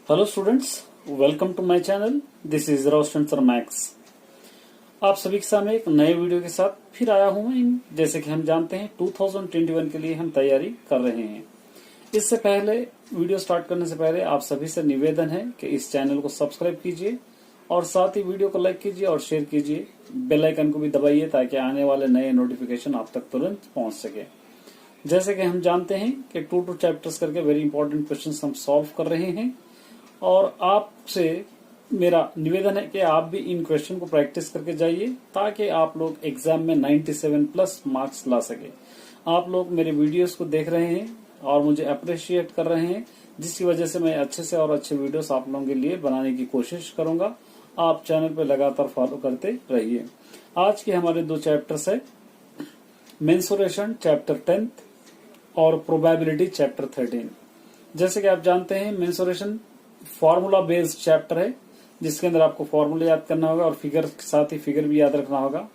Hello students, welcome to my channel. This is Roshan sir Max. आप सभी के सामने एक नए वीडियो के साथ फिर आया हूं मैं। जैसे कि हम जानते हैं 2021 के लिए हम तैयारी कर रहे हैं। इससे पहले वीडियो स्टार्ट करने से पहले आप सभी से निवेदन है कि इस चैनल को सब्सक्राइब कीजिए और साथ ही वीडियो को लाइक कीजिए और शेयर कीजिए। बेल आइकन को भी दबाइए ताकि आने वाले नए नोटिफिकेशन आप तक तुरंत पहुंच सके। जैसे कि हम जानते हैं कि 2 चैप्टर्स करके वेरी इंपॉर्टेंट क्वेश्चन हम सॉल्व कर रहे हैं और आपसे मेरा निवेदन है कि आप भी इन क्वेश्चन को प्रैक्टिस करके जाइए ताकि आप लोग एग्जाम में 97 प्लस मार्क्स ला सके। आप लोग मेरे वीडियोस को देख रहे हैं और मुझे अप्रिशिएट कर रहे हैं, जिसकी वजह से मैं अच्छे से और अच्छे वीडियोस आप लोगों के लिए बनाने की कोशिश करूंगा। आप चैनल पे लगातार फॉलो करते रहिए। आज के हमारे 2 चैप्टर्स है, मेंसुरेशन चैप्टर 10 और प्रोबेबिलिटी चैप्टर 13। जैसे कि आप जानते हैं मेंसुरेशन फॉर्मूला बेस्ड चैप्टर है, जिसके अंदर आपको फॉर्मूला याद करना होगा और फिगर के साथ ही फिगर भी याद रखना होगा।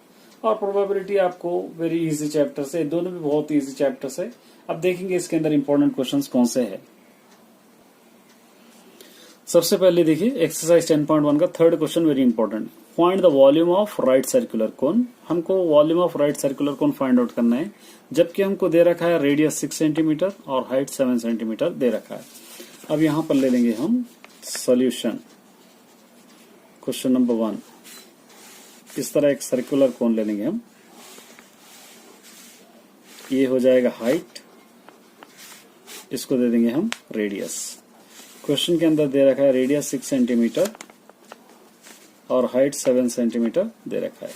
और प्रोबेबिलिटी आपको वेरी इजी चैप्टर्स है, दोनों भी बहुत इजी चैप्टर्स है। अब देखेंगे इसके अंदर इंपॉर्टेंट क्वेश्चंस कौन से हैं। सबसे पहले देखिए एक्सरसाइज 10.1 का third question very important. Find the volume of right circular cone. हमको volume of right circular cone find out करना है, जबकि हमको दे रखा है रेडियस 6 सेंटीमीटर और हाइट 7 सेंटीमीटर दे रखा है। अब यहां पर ले लेंगे हम सॉल्यूशन। क्वेश्चन नंबर 1, इस तरह एक सर्कुलर कोन ले लेंगे हम। ये हो जाएगा हाइट, इसको दे देंगे हम रेडियस। क्वेश्चन के अंदर दे रखा है रेडियस 6 सेंटीमीटर और हाइट 7 सेंटीमीटर दे रखा है।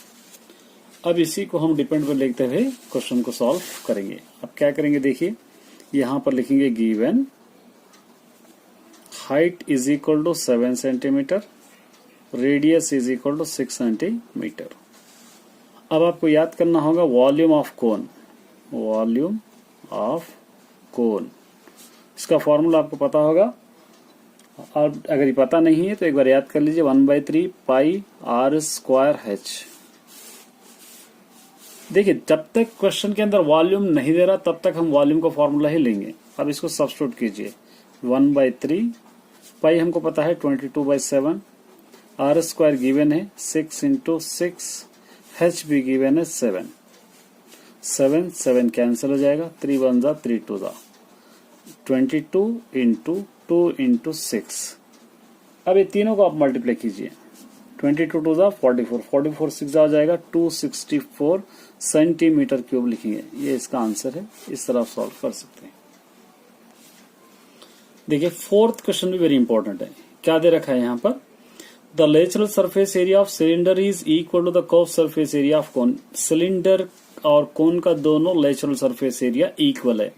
अब इसी को हम डिपेंड पर लिखते हुए क्वेश्चन को सॉल्व करेंगे। अब क्या करेंगे, देखिए यहां पर लिखेंगे given height is equal to 7 centimetre, radius is equal to 6 centimetre. अब आपको याद करना होगा volume of cone. Volume of cone, इसका फॉर्मूला आपको पता होगा, और अगर ये पता नहीं है तो एक बार याद कर लीजिए 1/3 पाई आर स्क्वायर एच। देखिए जब तक क्वेश्चन के अंदर वॉल्यूम नहीं दे रहा तब तक हम वॉल्यूम का फॉर्मूला ही लेंगे। अब इसको सब्स्टिट्यूट कीजिए। 1/3 पाई हमको पता है 22/7, आर स्क्वायर गिवन है 6 इंटू 6, एच भी गिवन है 7। 7 कैंसिल हो जाएगा, 3 1 जा 3 2 जा 22 इंटू 2 इंटू 6। अब ये तीनों को आप मल्टीप्लाई कीजिए। 22 2 जा 44, 44 6 जा हो जाएगा 264 सेंटीमीटर क्यूब लिखेंगे। ये इसका आंसर है। इस तरह सॉल्व कर सकते हैं। देखिए फोर्थ क्वेश्चन भी वेरी इंपॉर्टेंट है। क्या दे रखा है यहाँ पर, the lateral surface area of cylinder is equal to the curve surface area of cone. Cylinder और कोन का दोनों लेटरल सरफेस एरिया इक्वल है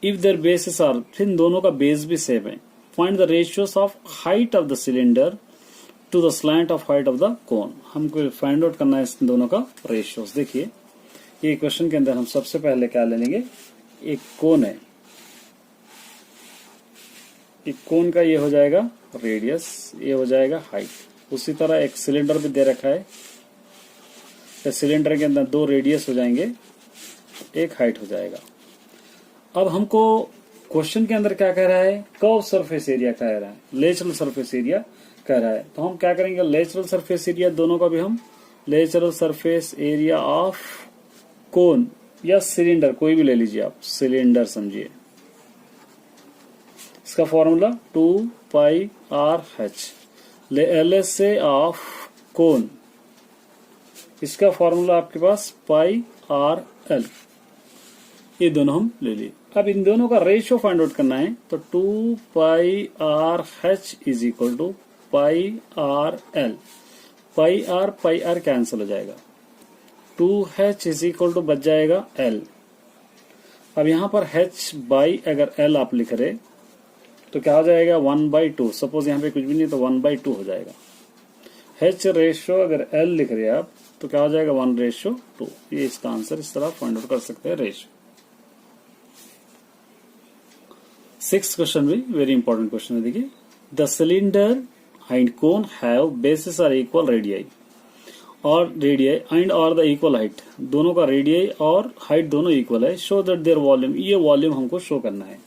इफ देयर बेसेस आर, इन दोनों का बेस भी सेम है। Find the ratios of height of the cylinder to the slant of height of the cone. हमको फाइंड आउट करना है इन दोनों का रेशियोस। देखिए ये क्वेश्चन के अंदर हम सबसे पहले क्या ले लेंगे, एक कोन है, एक कोन का ये हो जाएगा रेडियस, ये हो जाएगा हाइट। उसी तरह एक सिलेंडर भी दे रखा है, तो सिलेंडर के अंदर 2 रेडियस हो जाएंगे, एक हाइट हो जाएगा। अब हमको क्वेश्चन के अंदर क्या कह रहा है, कर्व सरफेस एरिया कह रहा है, लेटरल सरफेस एरिया कह रहा है। तो हम क्या करेंगे, लेटरल सरफेस एरिया दोनों का भी हम लेटरल सरफेस एरिया ऑफ कोन या सिलेंडर कोई भी ले लीजिए आप, सिलेंडर समझिए। इसका formula 2 pi r H, L S से ऑफ कोन, इसका फॉर्मूला आपके पास पाई आर एल। ये दोनों हम ले लिए। अब इन दोनों का रेशियो फाइंड आउट करना है, तो 2 pi r h is equal to pi are l. Pi r cancel हो जाएगा, 2h इज इक्वल टू बच जाएगा एल। अब यहां पर h बाई अगर एल आप लिख रहे तो क्या हो जाएगा 1/2। सपोज यहाँ पे कुछ भी नहीं तो 1/2 हो जाएगा। h रेशियो अगर l लिख रहे आप तो क्या हो जाएगा 1/2। ये इसका आंसर इस तरह फाइंड आउट कर सकते हैं रेशियो। 6th क्वेश्चन भी वेरी इंपॉर्टेंट क्वेश्चन है। देखिए the cylinder and cone have bases are equal radii और रेडियाई एंड और द इक्वल हाइट। दोनों का रेडियाई और हाइट दोनों इक्वल है। शो दैट देयर वॉल्यूम, ये वॉल्यूम हमको शो करना है,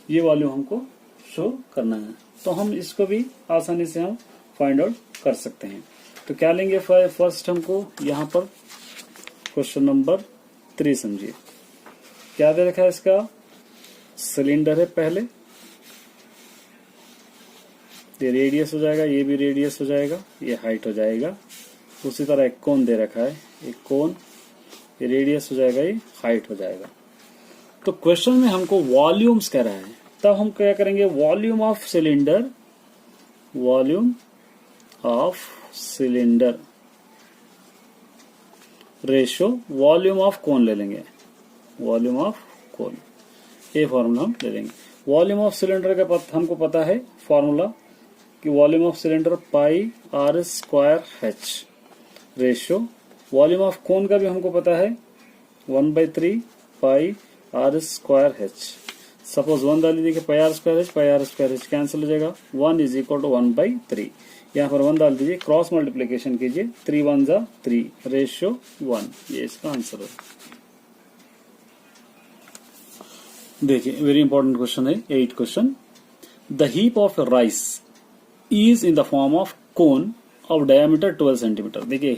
ये वॉल्यूम हमको शो करना है। तो हम इसको भी आसानी से हम फाइंड आउट कर सकते हैं। तो क्या लेंगे फर्स्ट हमको यहाँ पर क्वेश्चन नंबर 3 समझिए। क्या दे रखा है, इसका सिलेंडर है पहले, ये रेडियस हो जाएगा, ये भी रेडियस हो जाएगा, ये हाइट हो जाएगा। उसी तरह एक कोन दे रखा है, एक कोन, ये रेडियस हो जाएगा, ये हाइट हो जाएगा। तो क्वेश्चन में हमको वॉल्यूम्स कह रहा है, तब हम क्या करेंगे, volume of cylinder, volume of cylinder ratio volume of cone ले लेंगे, वॉल्यूम ऑफ कोन, ये फॉर्मूला हम ले लेंगे। वॉल्यूम ऑफ सिलेंडर का हमको पता है फॉर्मूला कि volume of cylinder pi are square h ratio, volume of cone का भी हमको पता है 1/3 pi are square h. Suppose 1 डाल दीजिए, pi are square h cancel हो जाएगा, 1 इज इक्वल टू 1/3। यहाँ पर 1 डाल दीजिए, क्रॉस मल्टीप्लीकेशन कीजिए, 3 1 जा 3 रेशियो 1, ये इसका आंसर है। देखिए वेरी इंपॉर्टेंट क्वेश्चन है 8 question. The heap of rice is in the form of cone of diameter 12 centimetre. देखिए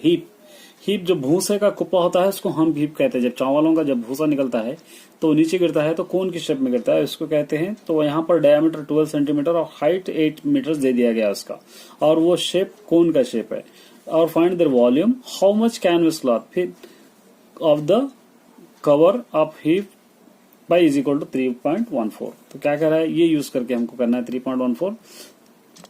हीप जो भूसे का कुप्पा होता है उसको हम हीप कहते हैं। जब चावलों का जब भूसा निकलता है तो नीचे गिरता है तो कोन की शेप में गिरता है, उसको कहते हैं। तो यहाँ पर डायमीटर 12 सेंटीमीटर और हाइट 8 मीटर दे दिया गया उसका, और वो शेप कोन का शेप है। और find their volume, how much canvas cloth फिर of the cover of heap pi is equal to 3.14। तो क्या कह रहा है, ये यूज करके हमको करना है 3.14।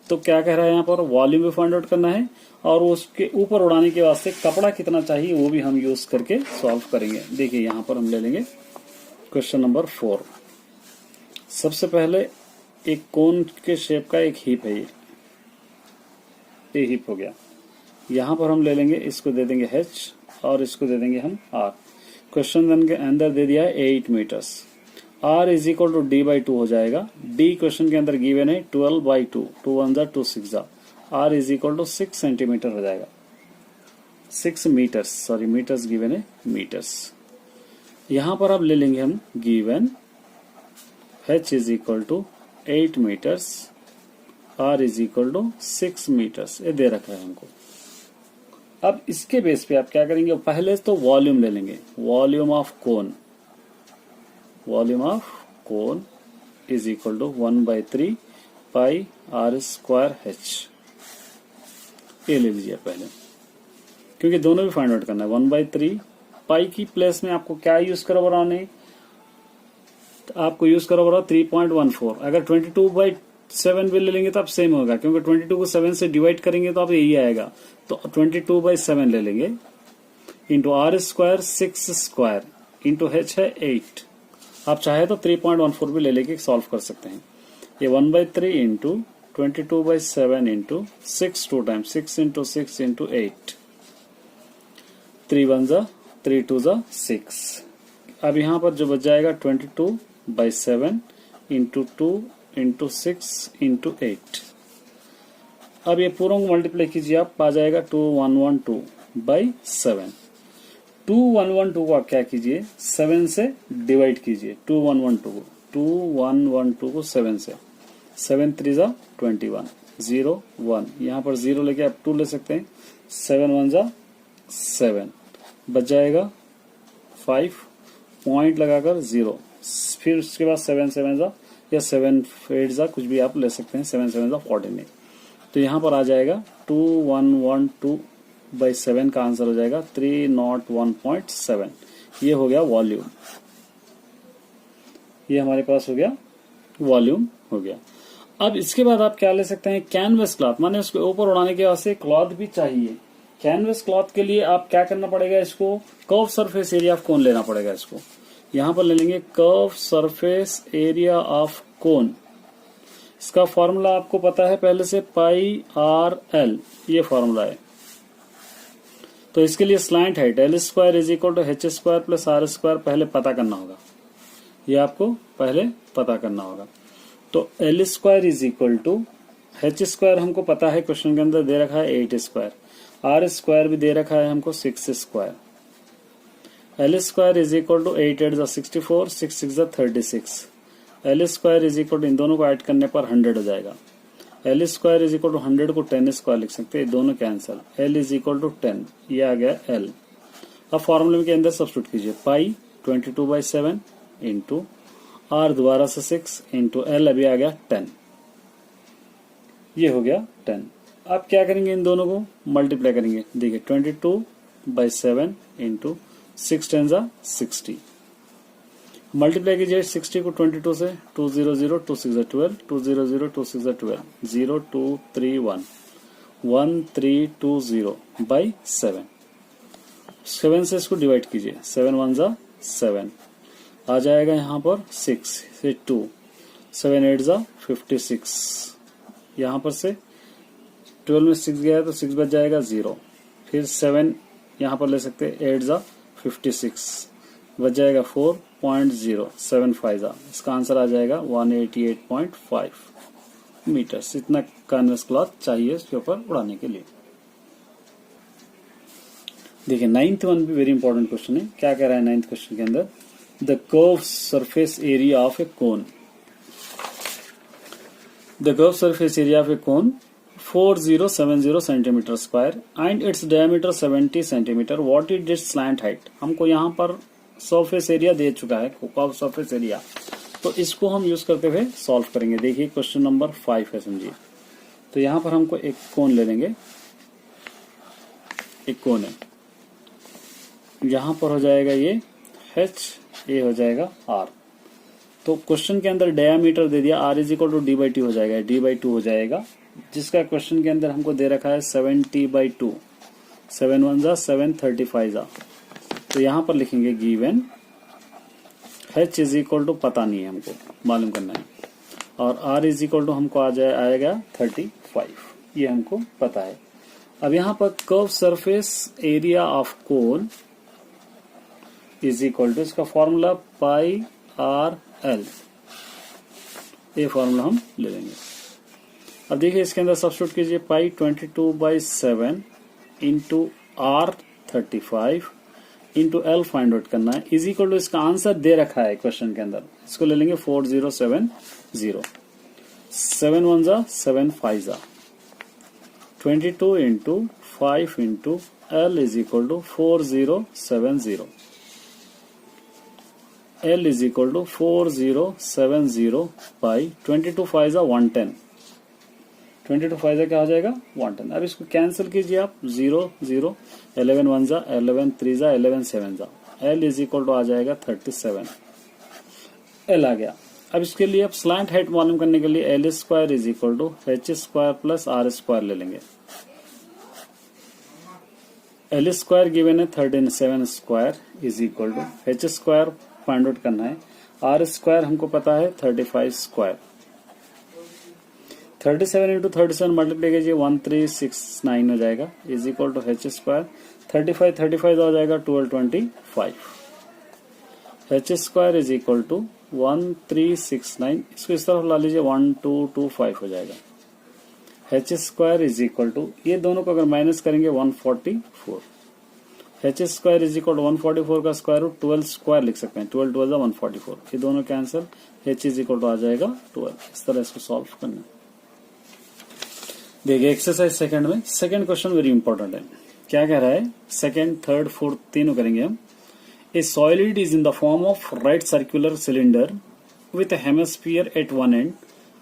तो क्या कह रहा है, यहाँ पर वॉल्यूम भी फाइंड आउट करना है और उसके ऊपर उड़ाने के वास्ते कपड़ा कितना चाहिए वो भी हम यूज करके सॉल्व करेंगे। देखिए यहाँ पर हम ले लेंगे क्वेश्चन नंबर 4। सबसे पहले एक कोन के शेप का एक हीप है, ये हीप हो गया। यहाँ पर हम ले लेंगे, इसको दे देंगे h और इसको दे देंगे हम r। क्वेश्चन के अंदर दे दिया है 8 metres, r is equal to d/2 हो जाएगा। d क्वेश्चन के अंदर गिवन है 12/2, 2 1 जा 2 6 जा, r is equal to 6 centimetre हो जाएगा, 6 मीटर्स, सॉरी मीटर्स गिवन है मीटर्स। यहाँ पर अब ले लेंगे हम given h is equal to 8 metres, r is equal to 6 metres, ये दे रखा है हमको। अब इसके बेस पे आप क्या करेंगे, पहले तो वॉल्यूम ले लेंगे, volume of cone, volume of cone is equal to 1/3 pi are square H, ये ले लीजिए पहले, क्योंकि दोनों भी फाइंड आउट करना है। 1/3 पाई की प्लेस में आपको क्या यूज करो बनाने, आपको यूज करो बराबर 3.14। अगर 22/7 भी ले लेंगे तो आप सेम होगा, क्योंकि 22 को 7 से डिवाइड करेंगे तो आप यही आएगा। तो 22/7 ले लेंगे into R square 6 square into H है 8। आप चाहे तो 3.14 भी ले लेके सॉल्व कर सकते हैं। ये 1/3 into 22/7 into 6 2 time 6 into 6 into 8, 3 1 जा 3 2 जा 6। अब यहाँ पर जो बच जाएगा 22/7 इंटू 2 इंटू 6 इंटू 8। अब ये पूरा मल्टीप्लाई कीजिए, आप आ जाएगा 2112/7। 2112 को आप क्या कीजिए, 7 से डिवाइड कीजिए। 2112 को 7 से, 7 3 जा 21, 0 1, यहाँ पर 0 लेके आप 2 ले सकते हैं, 7 1 जा 7, बच जाएगा 5, पॉइंट लगाकर 0, फिर उसके बाद 7 7 जा या 7 8 जा, कुछ भी आप ले सकते हैं, 7 7 जा 14। तो यहाँ पर आ जाएगा 2112/7 का आंसर हो जाएगा 301.7। ये हो गया वॉल्यूम, ये हमारे पास हो गया वॉल्यूम हो गया। अब इसके बाद आप क्या ले सकते हैं, कैनवस क्लॉथ, माने उसके ऊपर उड़ाने के वास्ते क्लॉथ भी चाहिए। कैनवस क्लॉथ के लिए आप क्या करना पड़ेगा, इसको curve surface area of cone लेना पड़ेगा। इसको यहाँ पर ले लेंगे curve surface area of cone. इसका फॉर्मूला आपको पता है पहले से, पाई आर एल, ये फॉर्मूला है। तो इसके लिए slant height L square is equal to H square plus R square पहले पता करना होगा, ये आपको पहले पता करना होगा। तो L square is equal to H square हमको पता है, क्वेश्चन के अंदर दे रखा है 8 स्क्वायर, आर स्क्वायर भी दे रखा है हमको 6 square. L square is equal to 8 8 64, 6 6 36। L square is equal to इन दोनों को ऐड करने पर 100 हो जाएगा। L square is equal to 100 को 10 स्क्वायर लिख सकते हैं, दोनों cancel. L is equal to 10, ये आ गया एल। अब फॉर्मूले के अंदर सब्स्टिट्यूट कीजिए, पाई 22/7 इंटू आर दोबारा से 6 इंटू एल अभी आ गया 10, ये हो गया 10। अब क्या करेंगे, इन दोनों को मल्टीप्लाई करेंगे। देखिए 22/7 इंटू 6 10 जा 60, मल्टीप्लाई कीजिए 60 को 22 से, 200 2 6 12, 200 2 6 12, 0231 1320/7। 7 से इसको डिवाइड कीजिए, 7 1 जा 7, आ जाएगा यहाँ पर 6 से 2, 7 8 जा 56, यहाँ पर से 12 में 6 गया है तो 6 बच जाएगा 0, फिर 7 यहाँ पर ले सकते हैं, 8 जा 56, बच जाएगा 4.075 जा, इसका आंसर आ जाएगा 188.5 मीटर्स। इतना कैनवस क्लॉथ चाहिए इसके ऊपर उड़ाने के लिए। देखिए 9th वन भी वेरी इंपॉर्टेंट क्वेश्चन है। क्या कह रहा है 9th क्वेश्चन के अंदर, the curve surface area of A cone, the curve surface area of A cone 4070 centimetre square and its diameter 70 centimetre, what is it's slant height. हमको यहाँ पर सरफेस एरिया दे चुका है, कर्व सरफेस एरिया, तो इसको हम यूज करते हुए सॉल्व करेंगे। देखिए क्वेश्चन नंबर 5 है, समझिए। तो यहाँ पर हमको एक कोन ले लेंगे, एक कोन है, यहाँ पर हो जाएगा ये h, ये हो जाएगा r। तो क्वेश्चन के अंदर डायमीटर दे दिया, r is equal to d/t हो जाएगा, d/2 हो जाएगा, जिसका क्वेश्चन के अंदर हमको दे रखा है 70/2, 7 1 जा 7 35 जा। तो यहाँ पर लिखेंगे given h is equal to पता नहीं है, हमको मालूम करना है, और r इज इक्वल टू हमको आएगा 35, ये हमको पता है। अब यहाँ पर curve surface area of cone is equal to, इसका फॉर्मूला पाई आर एल, ये फॉर्मूला हम ले लेंगे। अब देखिए इसके अंदर सब्स्टिट्यूट कीजिए, pi 22/7 into R 35 into L find out करना है, इज इक्वल टू इसका आंसर दे रखा है क्वेश्चन के अंदर, इसको ले लेंगे 4070, 7 1 जा 7 5 जा 22 into 5 into L is equal to 4070, L is equal to 4070 by 22 5 जा 110, 22 5 जा क्या हो जाएगा 110। अब इसको कैंसिल कीजिए आप, 0 0, 11 1 जा 11 3 जा 11 7 जा, L इज इक्वल टू आ जाएगा 37, L आ गया। अब इसके लिए आप स्लैंट हाइट मालूम करने के लिए L square is equal to h square plus R square ले लेंगे। L स्क्वायर गिवन है 37 square is equal to h square find out करना है, R स्क्वायर हमको पता है 35 स्क्वायर, 37 इंटू 37 मल्टीप्लाई कीजिए 1369 हो जाएगा, is equal to h square 35 हो जाएगा 1225, h square is equal to 1369, इसको इस तरफ ला लीजिए 1225 हो जाएगा, h square is equal to, ये दोनों को अगर माइनस करेंगे 144, h square is equal to 144 का स्क्वायर रूट 12 स्क्वायर लिख सकते हैं, 12 12 जा 144, ये दोनों cancel, h is equal to आ जाएगा 12। इस तरह इसको सॉल्व करना। देखिए एक्सरसाइज सेकंड में सेकंड क्वेश्चन वेरी इंपॉर्टेंट है। क्या कह रहा है, सेकंड थर्ड फोर्थ तीनों करेंगे हम। A solid is in the form of right circular cylinder with hemisphere at one end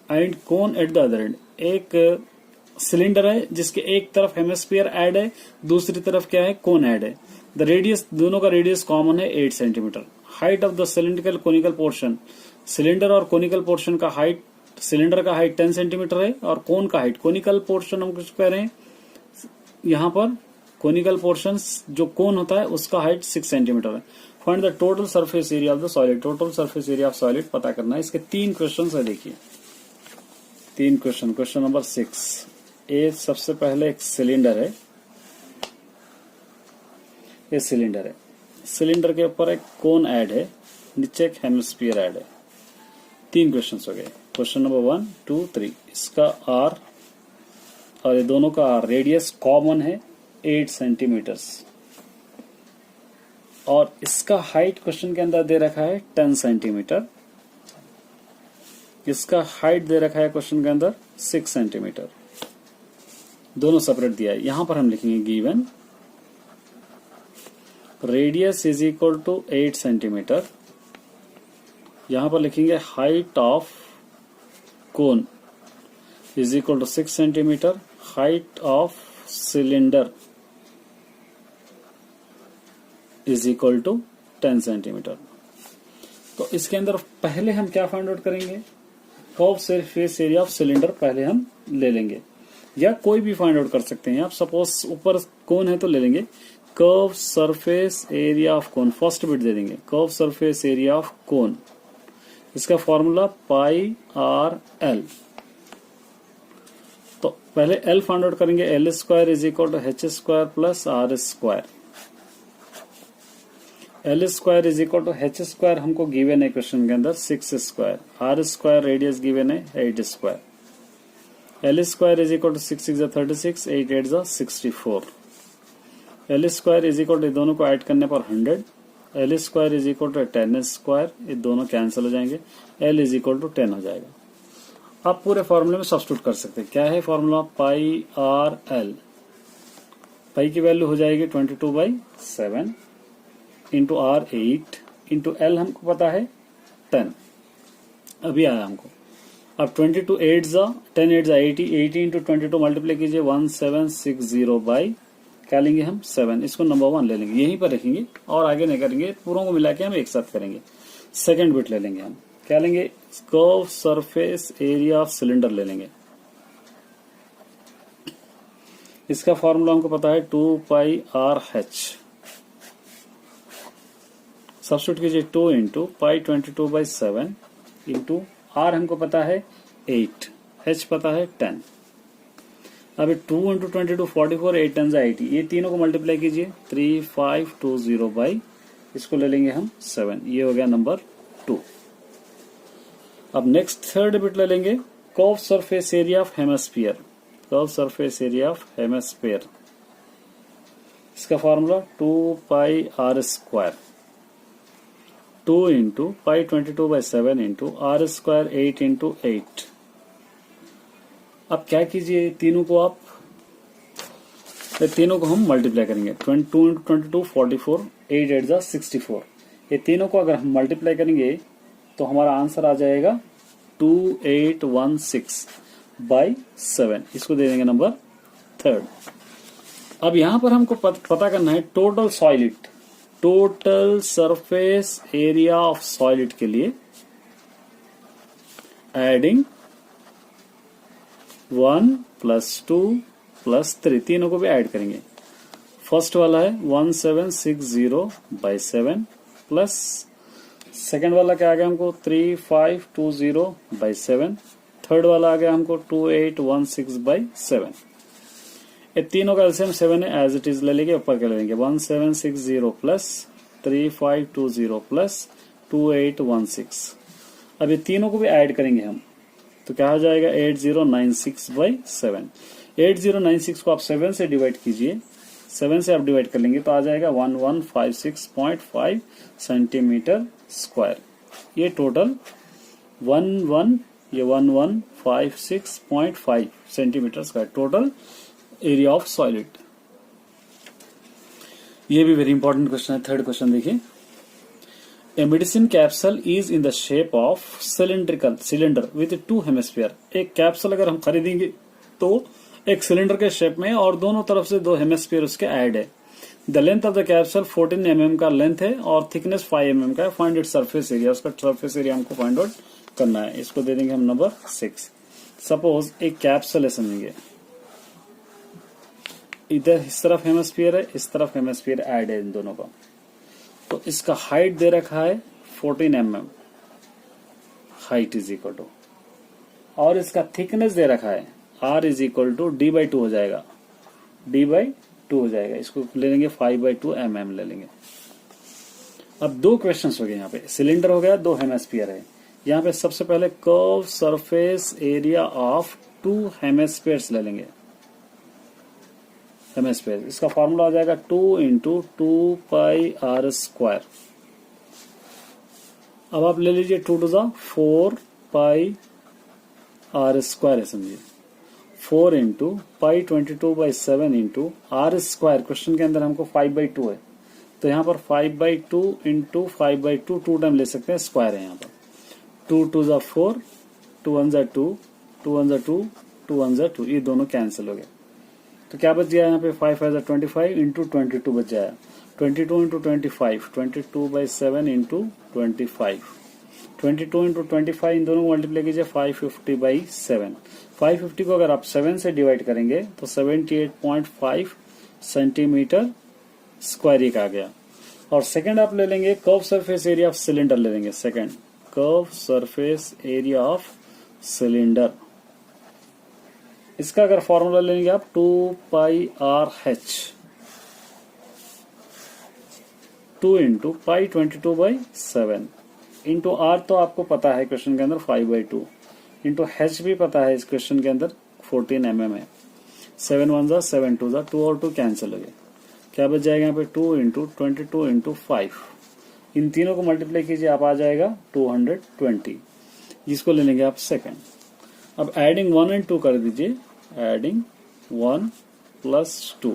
and cone at the other end. एक सिलेंडर है जिसके एक तरफ हेमिस्फीयर ऐड है, दूसरी तरफ क्या है, कोन ऐड है। द रेडियस, दोनों का रेडियस कॉमन है 8 centimetre. Height of the cylindrical conical portion, cylinder और कोनिकल पोर्शन का हाइट, सिलेंडर का हाइट 10 सेंटीमीटर है और कोन का हाइट, कोनिकल पोर्शन हम कुछ कह रहे हैं यहाँ पर, कोनिकल पोर्शन जो कोन होता है उसका हाइट 6 सेंटीमीटर है। Find the total surface area of the solid, total surface area of solid पता करना है। इसके 3 क्वेश्चन है, देखिए 3 क्वेश्चन। क्वेश्चन नंबर 6, ये सबसे पहले एक सिलेंडर है, ये सिलेंडर है, सिलेंडर के ऊपर एक कोन ऐड है, नीचे एक हेमिस्फीयर ऐड है। 3 क्वेश्चन हो गए। क्वेश्चन नंबर 1 2 3, इसका आर और ये दोनों का रेडियस कॉमन है 8 सेंटीमीटर्स और इसका हाइट क्वेश्चन के अंदर दे रखा है 10 सेंटीमीटर इसका हाइट दे रखा है क्वेश्चन के अंदर 6 सेंटीमीटर, दोनों सेपरेट दिया है। यहां पर हम लिखेंगे given radius is equal to 8 centimetre, यहां पर लिखेंगे height of cone is equal to 6 centimetre, height of cylinder is equal to 10 centimetre. तो इसके अंदर पहले हम क्या फाइंड आउट करेंगे, curve surface area of cylinder पहले हम ले लेंगे, या कोई भी फाइंड आउट कर सकते हैं आप। सपोज ऊपर कोन है तो ले लेंगे curve surface area of cone, first bit दे देंगे curve surface area of cone, इसका फॉर्मूला पाई आर एल। तो पहले एल फाइंड आउट करेंगे, L square is equal to H square plus R square. L square is equal to H square हमको given है question के अंदर 6 square, R square radius given है 8 square. L square is equal to 6 6 36, 8 8 64। L square is equal to दोनों को add करने पर 100, L square is equal to 10 square, ये दोनों कैंसिल हो जाएंगे, एल इज इक्वल टू 10 हो जाएगा। आप पूरे फॉर्मूले में सब्स्टिट्यूट कर सकते हैं। क्या है फॉर्मूला, पाई आर एल, पाई की वैल्यू हो जाएगी 22/7 इंटू आर 8 इंटू एल हमको पता है 10, अभी आया हमको। अब 22 8 10 8 80, 80 इंटू 22 मल्टीप्लाई कीजिए 1760 बाई क्या लेंगे हम 7, इसको नंबर 1 ले लेंगे, यहीं पर रखेंगे और आगे नहीं करेंगे, पूरों को मिला के हम एक साथ करेंगे। सेकंड बिट ले लेंगे हम, क्या लेंगे, curve surface area of cylinder ले लेंगे, इसका फॉर्मूला हमको पता है 2 पाई आर एच। सब्स्टिट्यूट कीजिए 2 इंटू पाई 22/7 इंटू आर हमको पता है 8, एच पता है 10। अब 2 इंटू 22 44, 8 10 80, ये तीनों को मल्टीप्लाई कीजिए 3520 बाई इसको ले लेंगे हम 7, ये हो गया नंबर 2। अब नेक्स्ट थर्ड बिट ले लेंगे curve surface area of hemisphere, curve surface area of hemisphere, इसका formula 2 pi are square, 2 into pi 22/7 into R square 8 into 8। अब क्या कीजिए, तीनों को आप तीनों को हम मल्टीप्लाई करेंगे, 2 इंटू 22 44, 8 8 64। ये तीनों को अगर हम मल्टीप्लाई करेंगे तो हमारा आंसर आ जाएगा 2816/7, इसको दे देंगे नंबर 3। अब यहां पर हमको पता करना है total solid, total surface area of solid के लिए एडिंग 1 + 2 + 3, तीनों को भी ऐड करेंगे। फर्स्ट वाला है 1760/7 प्लस सेकेंड वाला क्या आ गया हमको 3520/7, थर्ड वाला आ गया हमको 2816/7। ये तीनों का एलसीएम 7 है, एज इट इज ले लेंगे, ऊपर के ले लेंगे 1760 प्लस 3520 प्लस 2816। अब ये तीनों को भी ऐड करेंगे हम तो क्या हो जाएगा 8096/7। 8096 को आप 7 से डिवाइड कीजिए, 7 से आप डिवाइड कर लेंगे तो आ जाएगा 1156.5 सेंटीमीटर स्क्वायर। ये total 1156.5 centimetre square total area of solid. ये भी वेरी इंपॉर्टेंट क्वेश्चन है। थर्ड क्वेश्चन देखिए, a medicine capsule is in the shape of cylindrical cylinder with 2 hemisphere. एक कैप्सूल अगर हम खरीदेंगे तो एक सिलेंडर के शेप में और दोनों तरफ से 2 हेमिस्फीयर उसके ऐड है। The length of the capsule 14 mm का लेंथ है और थिकनेस 5 mm का है। फाइंड इट सरफेस एरिया, उसका सरफेस एरिया हमको फाइंड आउट करना है। इसको दे देंगे हम नंबर 6। सपोज एक कैप्सूल है, समझेंगे इधर इस तरफ हेमिस्फीयर है, इस तरफ हेमिस्फीयर ऐड है इन दोनों का। तो इसका हाइट दे रखा है 14 mm, height is equal to, और इसका थिकनेस दे रखा है r is equal to d/2 हो जाएगा, d/2 हो जाएगा। इसको ले लेंगे 5/2 mm ले लेंगे। अब 2 क्वेश्चंस हो गए यहाँ पे, सिलेंडर हो गया, 2 हेमिस्फीयर है। यहाँ पे सबसे पहले curve surface area of 2 hemispheres ले लेंगे, हेमिस्फीयर। इसका फॉर्मूला आ जाएगा 2 इंटू 2 पाई आर स्क्वायर। अब आप ले लीजिए 2 to the 4 pi are square है समझिए, 4 into pi 22/7 into R square. Question के अंदर हमको 5/2 है, तो यहाँ पर 5/2 इंटू 5/2 टू टाइम ले सकते हैं, स्क्वायर है यहाँ पर। 2 2 ज़ा 4, 2 1 ज़ा 2, 2 1 ज़ा 2, 2 1 ज़ा 2, ये दोनों कैंसिल हो गए। तो क्या बच गया यहाँ पे 5 5 ज़ा 25 इंटू 22 बच जाएगा। 22 इंटू 25, 22/7 इंटू 25, 22 इंटू 25 इन दोनों को मल्टीप्लाई कीजिए 550/7। 550 को अगर आप 7 से डिवाइड करेंगे तो 78.5 सेंटीमीटर स्क्वायर एक आ गया। और सेकंड आप ले लेंगे curve surface area of cylinder ले लेंगे। Second curve surface area of cylinder, इसका अगर फॉर्मूला लेंगे आप 2πRH, 2 into pi 22/7 into are तो आपको पता है क्वेश्चन के अंदर 5/2 इंटू H भी पता है इस क्वेश्चन के अंदर 14 mm है। 7 1 ज़ा 7 2 ज़ा 2 और 2 कैंसिल हो गए। क्या बच जाएगा यहाँ पे 2 इंटू 22 इंटू 5, इन तीनों को मल्टीप्लाई कीजिए आप आ जाएगा 220, जिसको ले लेंगे आप सेकंड। अब एडिंग 1 एंड 2 कर दीजिए, एडिंग 1 प्लस 2,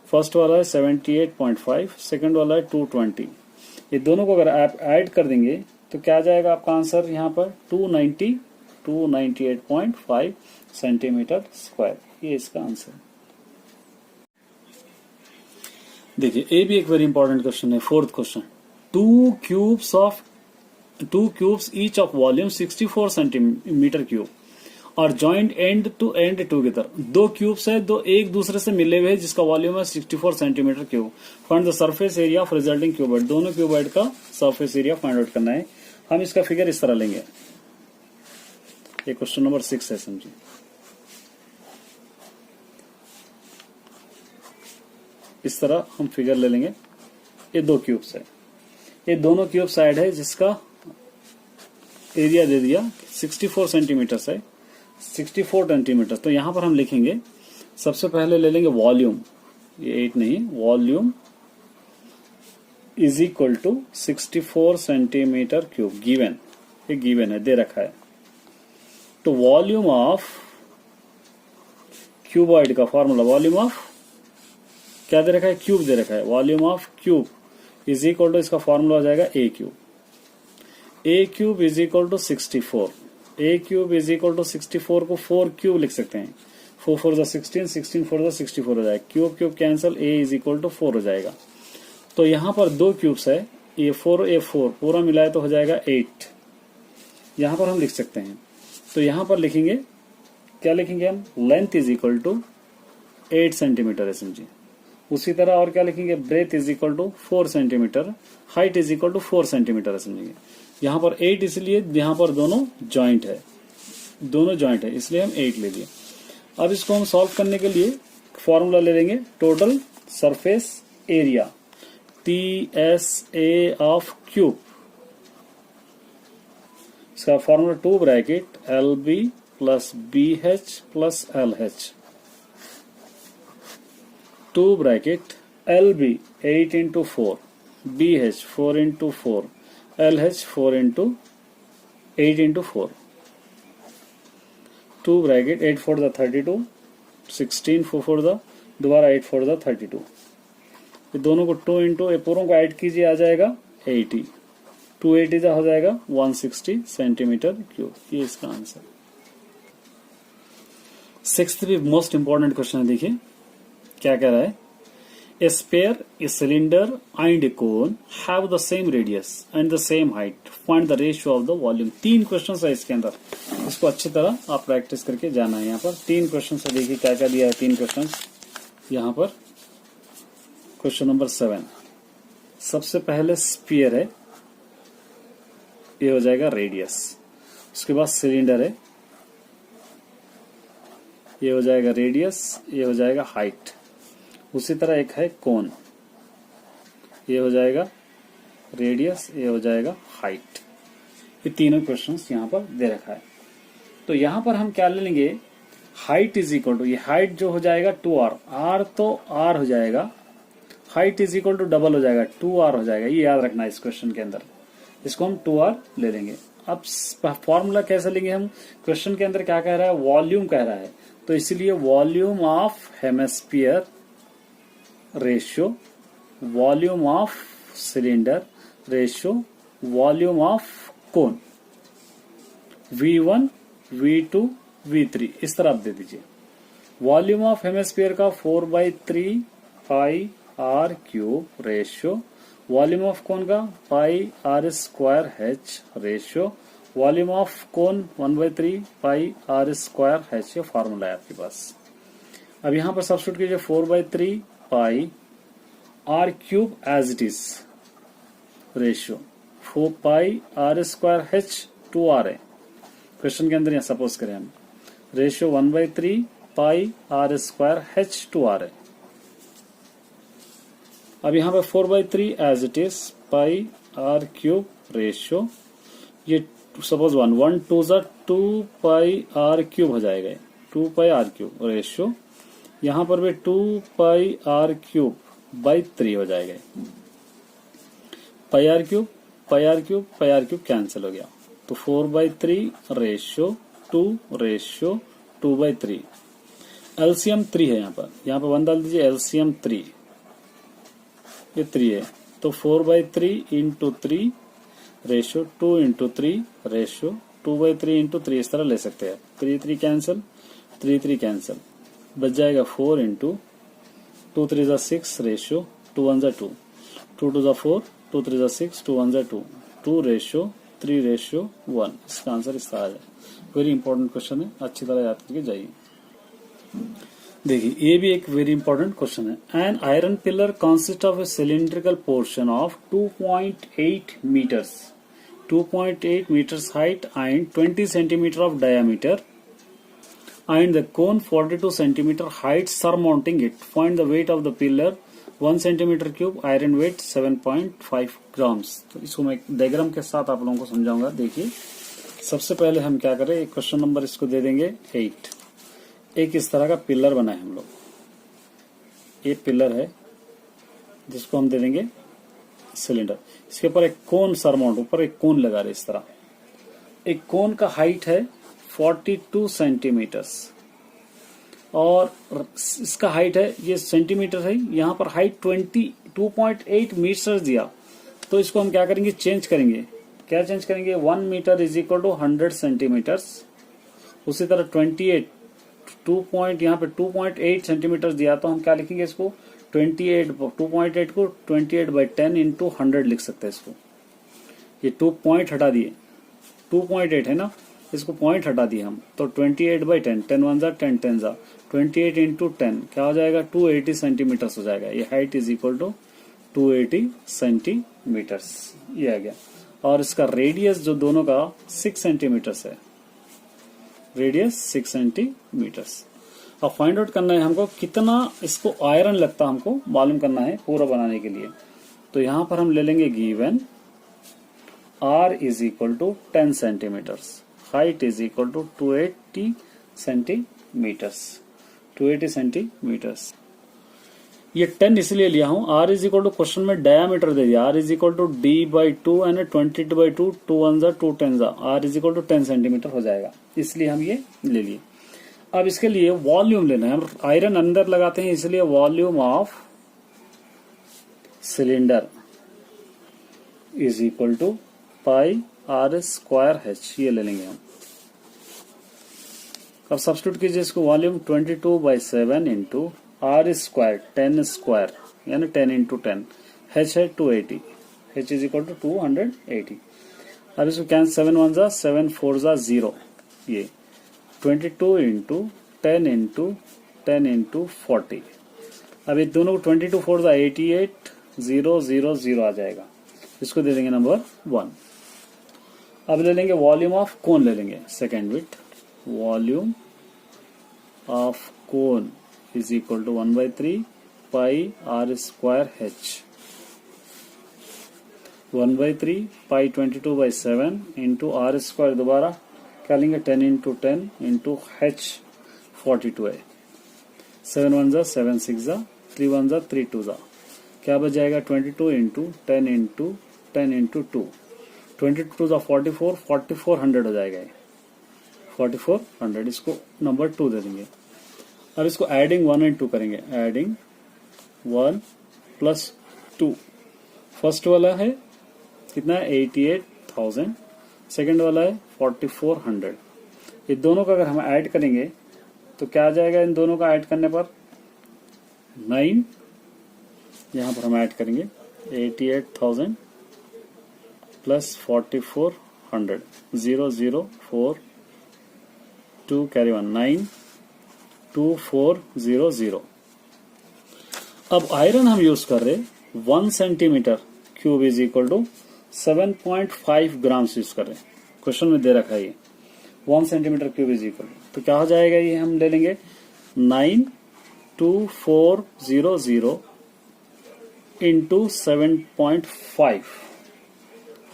फर्स्ट वाला है 78.5, सेकंड वाला है 220, ये दोनों को अगर आप ऐड कर देंगे तो क्या आ जाएगा आपका आंसर यहाँ पर 298.5 सेंटीमीटर स्क्वायर, ये इसका आंसर। देखिए ए भी एक वेरी इंपॉर्टेंट क्वेश्चन है, fourth question. Two cubes each of volume 64 centimetre cube और joint end to end together. दो क्यूब्स है, दो एक दूसरे से मिले हुए जिसका वॉल्यूम है 64 centimetre cube. Find the surface area of resulting cuboid. दोनों क्यूबॉइड का सरफेस एरिया फाइंड आउट करना है। हम इसका फिगर इस तरह लेंगे, ये क्वेश्चन नंबर 6 है समझिए। इस तरह हम फिगर ले लेंगे, ये दो क्यूब्स है, ये दोनों क्यूब साइड है जिसका एरिया दे दिया 64 सेंटीमीटर है, 64 सेंटीमीटर। तो यहां पर हम लिखेंगे, सबसे पहले ले लेंगे वॉल्यूम, ये 8 नहीं, volume is equal to 64 centimetre cube. Given, ये गिवन है, दे रखा है। तो वॉल्यूम ऑफ क्यूबॉइड का फॉर्मूला, वॉल्यूम ऑफ क्या दे रखा है, क्यूब दे रखा है, volume of cube is equal to, इसका फॉर्मूला हो जाएगा A cube. A cube is equal to 64, A cube is equal to 64 को 4 क्यूब लिख सकते हैं, 4 4 16, 16 4 64 हो जाएगा, cube cube cancel, A is equal to 4 हो जाएगा। तो यहां पर दो क्यूब्स है, ये 4 ए 4 पूरा मिलाए तो हो जाएगा 8, यहां पर हम लिख सकते हैं। तो यहां पर लिखेंगे, क्या लिखेंगे हम, length is equal to 8 centimetre है समझिए। उसी तरह और क्या लिखेंगे, breadth is equal to 4 centimetre, height is equal to 4 centimetre है समझिए। यहाँ पर 8 इसलिए यहाँ पर दोनों जॉइंट है, दोनों जॉइंट है, इसलिए हम 8 ले लिए। अब इसको हम सॉल्व करने के लिए फॉर्मूला ले लेंगे total surface area, TSA of cube. इसका formula 2 bracket LB plus BH plus LH, 2 bracket LB 8 into 4, BH 4 into 4, LH 4 into 8 into 4, 2 bracket 8 4 द 32, 16 4 4 द दोबारा 8 4 द 32। ये दोनों को 2 इंटू, ये पूरों को ऐड कीजिए आ जाएगा 80, 280 हो जाएगा 160 सेंटीमीटर क्यूब, ये इसका आंसर। 6th भी मोस्ट इंपॉर्टेंट क्वेश्चन है, देखिए क्या कह रहा है। A sphere, a cylinder and a cone have the same radius and the same height. Find the ratio of the volume. 3 question है इसके अंदर, इसको अच्छी तरह आप प्रैक्टिस करके जाना है। यहाँ पर 3 क्वेश्चन है, देखिए क्या क्या दिया है 3 क्वेश्चन यहाँ पर। क्वेश्चन नंबर 7, सबसे पहले स्फीयर है, ये हो जाएगा रेडियस। उसके बाद सिलेंडर है, ये हो जाएगा रेडियस, ये हो जाएगा हाइट। उसी तरह एक है कोन, ये हो जाएगा रेडियस, ये हो जाएगा हाइट। ये तीनों क्वेश्चंस यहाँ पर दे रखा है। तो यहाँ पर हम क्या ले लेंगे, हाइट इज इक्वल टू, ये हाइट जो हो जाएगा 2r, r तो r हो जाएगा, height is equal to double हो जाएगा 2r हो जाएगा, ये याद रखना है इस क्वेश्चन के अंदर। इसको हम 2r ले लेंगे। अब फॉर्मूला कैसे लेंगे हम? क्वेश्चन के अंदर क्या कह रहा है? वॉल्यूम कह रहा है, तो इसीलिए volume of hemisphere ratio volume of cylinder ratio volume of cone V1 V2 V3 इस तरह आप दे दीजिए। वॉल्यूम ऑफ हेमिस्फीयर का 4/3 pi R cube ratio, volume of cone का pi are square H ratio, volume of cone 1/3 pi are square H, ये formula है आपके पास। अब यहां पर सब्स्टिट्यूट कीजिए 4/3 pi R cube as it is ratio 4 pi are square H 2r है क्वेश्चन के अंदर, यहां सपोज करें हम ratio 1/3 pi are square H 2r है। अब यहां पर 4/3 as it is pi R cube ratio, ये सपोज 1 2 2 पाई आर क्यूब हो जाएगा, 2 पाई आर क्यूब रेशियो, यहां पर भी 2 पाई आर क्यूब बाई 3 हो जाएगा। Pi R cube pi R cube pi R cube cancel हो गया, तो 4/3 रेशियो 2/3। एलसीएम 3 है, यहाँ पर 1 डाल दीजिए, एलसीएम 3, ये 3 है, तो 4/3 into 3 ratio 2 into 3 ratio 2/3 into 3 इस तरह ले सकते हैं। 3 कैंसिल, 3 कैंसिल, बच जाएगा 4 इंटू 2 3 6 रेशियो 2 1 2, 2 2 4, 2 3 6, 2 1 2, 2 रेशियो 3 रेशियो 1, इसका आंसर इस तरह आ जाए। वेरी इंपॉर्टेंट क्वेश्चन है, अच्छी तरह याद करके जाइए। देखिए ये भी एक वेरी इंपॉर्टेंट क्वेश्चन है। An iron pillar consist of a cylindrical portion of 2.8 metres 2.8 meters height and 20 centimeter of diameter and the cone 42 centimeter height surmounting it. Find the weight of the pillar 1 centimeter cube, iron weight 7.5 grams। तो इसको मैं diagram के साथ आप लोगों को समझाऊंगा। देखिए सबसे पहले हम क्या करें, एक क्वेश्चन नंबर इसको दे देंगे 8। एक इस तरह का पिलर बनाए हम लोग, ये पिलर है जिसको हम दे देंगे सिलेंडर। इसके ऊपर एक कोन सरमाउंट, ऊपर एक कोन लगा रहे इस तरह। एक कोन का हाइट है 42 सेंटीमीटर्स और इसका हाइट है, ये सेंटीमीटर है, यहाँ पर हाइट 2.8 मीटर दिया। तो इसको हम क्या करेंगे, चेंज करेंगे। क्या चेंज करेंगे, 1 metre is equal to 100 centimetres. उसी तरह 28 यहाँ पे 2.8 सेंटीमीटर दिया, तो हम क्या लिखेंगे इसको 2.8 को 28/10 इंटू 100 लिख सकते हैं इसको। ये 2 पॉइंट हटा दिए, 2.8 है ना, इसको पॉइंट हटा दिए हम, तो 28/10, 10 1 जा 10 10 जा 28 इंटू 10 क्या हो जाएगा, 280 सेंटीमीटर हो जाएगा। ये height is equal to 280 centimetres, ये आ गया। और इसका रेडियस जो दोनों का 6 सेंटीमीटर्स है, रेडियस 6 सेंटीमीटर्स। अब फाइंड आउट करना है हमको कितना इसको आयरन लगता है, हमको मालूम करना है पूरा बनाने के लिए। तो यहां पर हम ले लेंगे given R is equal to 10 centimetres, height is equal to 280 centimetres, 280 centimetres. ये 10 इसलिए लिया हूं, R is equal to question में डायामीटर दे दिया, R is equal to D/2 and 22/2, 2 1 जा 2 10 जा, R is equal to 10 centimetre हो जाएगा, इसलिए हम ये ले लिए। अब इसके लिए वॉल्यूम लेना है, हम आयरन अंदर लगाते हैं इसलिए volume of cylinder is equal to pi are square H, ये ले लेंगे हम। अब सब्स्टिट्यूट कीजिए इसको, volume 22/7 into R square 10 square यानी 10 इंटू 10, एच है 280, एच इज इक्वल टू 280। अब इसको कैंसिल, 7 1 जा 7 4 जा 0, ये 22 इंटू 10 इंटू 10 इंटू 40। अब ये दोनों को 22 4 जा 88, 0 0 0 आ जाएगा, इसको दे देंगे नंबर 1। अब ले लेंगे वॉल्यूम ऑफ कोन, ले लेंगे second bit, volume of cone is equal to 1/3 pi are square H, 1/3 pi 22/7 into R square, दोबारा क्या लेंगे 10 इंटू 10 इंटू एच 42 है, 7 1 जा 7 6 जा 3 1 जा 3 2 जा, क्या बच जाएगा 22 इंटू 10 इंटू 10 इंटू 2, 22 जा 44, 4400 हो जाएगा ये 4400, इसको नंबर 2 दे देंगे। अब इसको एडिंग 1 एंड 2 करेंगे, एडिंग 1 प्लस 2। फर्स्ट वाला है कितना है 88,000, सेकंड वाला है 4400। ये दोनों का अगर हम ऐड करेंगे तो क्या आ जाएगा, इन दोनों का ऐड करने पर 9, यहां पर हम ऐड करेंगे 88,000 प्लस 4400, 0042 कैरी 1 92400। अब आयरन हम यूज कर रहे 1 centimetre cube is equal to 7.5 grams use कर रहे हैं। क्वेश्चन में दे रखा है ये 1 सेंटीमीटर क्यूब इज इक्वल, तो क्या हो जाएगा, ये हम ले लेंगे 92400 इंटू 7.5,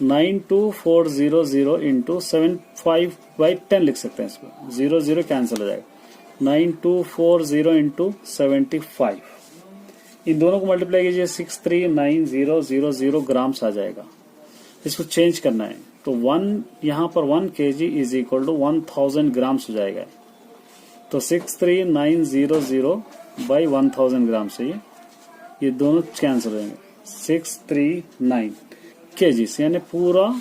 92400 इंटू 75/10 लिख सकते हैं इसको, 00 कैंसिल हो जाएगा, 9240 इंटू 75, इन दोनों को मल्टीप्लाई कीजिए 639,000 ग्राम्स आ जाएगा। इसको चेंज करना है तो 1 यहाँ पर 1 kg is equal to 1000 grams हो जाएगा। तो 63900 बाई 1000 ग्राम से ये दोनों कैंसिल हो जाएंगे, 639 kg, यानी पूरा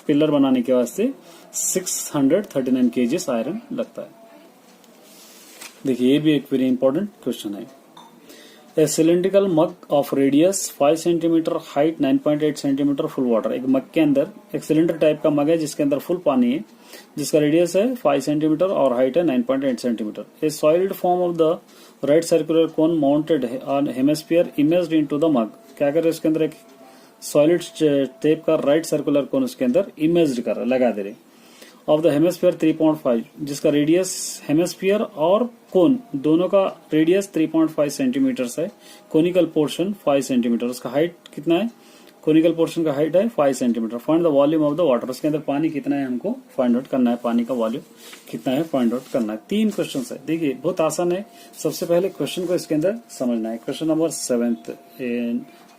पिलर बनाने के वास्ते 639 kg आयरन लगता है। देखिए ये भी एक वेरी इंपॉर्टेंट क्वेश्चन है। A cylindrical mug of radius 5 cm, height 9.8 cm, full water। एक मग के अंदर एक सिलेंडर टाइप का मग है जिसके अंदर फुल पानी है, जिसका रेडियस है 5 सेंटीमीटर और हाइट है 9.8 सेंटीमीटर। A solid form of the right circular cone mounted on hemisphere imaged into the mug. क्या कर रहे हैं, इसके अंदर एक सॉलिड टाइप का राइट सर्कुलर कोन उसके अंदर इमेज्ड कर रहे, लगा दे रहे। ऑफ द हेमिस्फीयर 3.5, जिसका रेडियस हेमिस्फीयर और कोन दोनों का रेडियस 3.5 सेंटीमीटर है, कोनिकल पोर्शन 5 सेंटीमीटर, उसका हाइट कितना है, कोनिकल पोर्शन का हाइट है 5 centimetre. Find the volume of the water, उसके अंदर पानी कितना है हमको फाइंड आउट करना है, पानी का वॉल्यूम कितना है फाइंड आउट करना है। 3 क्वेश्चन है, देखिए बहुत आसान है। सबसे पहले क्वेश्चन को इसके अंदर समझना है। क्वेश्चन नंबर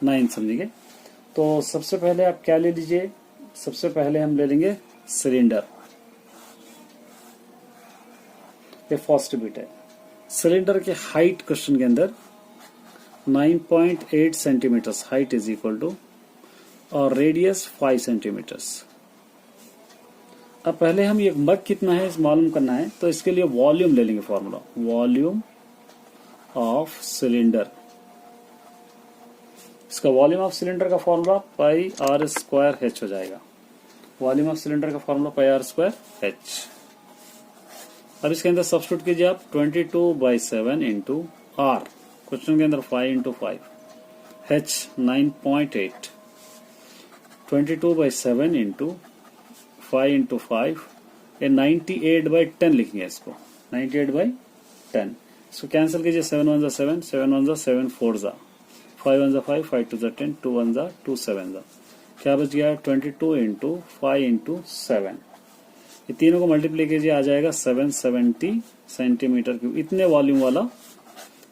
9 समझिए। तो सबसे पहले आप क्या ले लीजिए, सबसे पहले हम ले लेंगे सिलेंडर, ये फर्स्ट बिट है। सिलेंडर के हाइट क्वेश्चन के अंदर 9.8 centimetre height is equal to और रेडियस 5 सेंटीमीटर। अब पहले हम ये मग कितना है इस मालूम करना है, तो इसके लिए वॉल्यूम ले लेंगे फॉर्मूला, वॉल्यूम ऑफ सिलेंडर। इसका वॉल्यूम ऑफ सिलेंडर का formula pi are square H हो जाएगा। वॉल्यूम ऑफ सिलेंडर का formula pi are square H. अब इसके अंदर सब्स्टिट्यूट कीजिए आप 22/7 इंटू आर, क्वेश्चन के अंदर 5 इंटू 5, एच 9.8, 22/7 इंटू 5 इंटू 5, ये 98/10 लिखेंगे इसको, 98/10। इसको कैंसिल कीजिए, 7 1 7, 7 1 7 4 5 1 5, 5 2 10, 2 1 2 7, क्या बच गया 22 इंटू 5 इंटू 7, ये तीनों को मल्टीप्लाई कीजिए आ जाएगा 770 सेंटीमीटर क्यूब। इतने वॉल्यूम वाला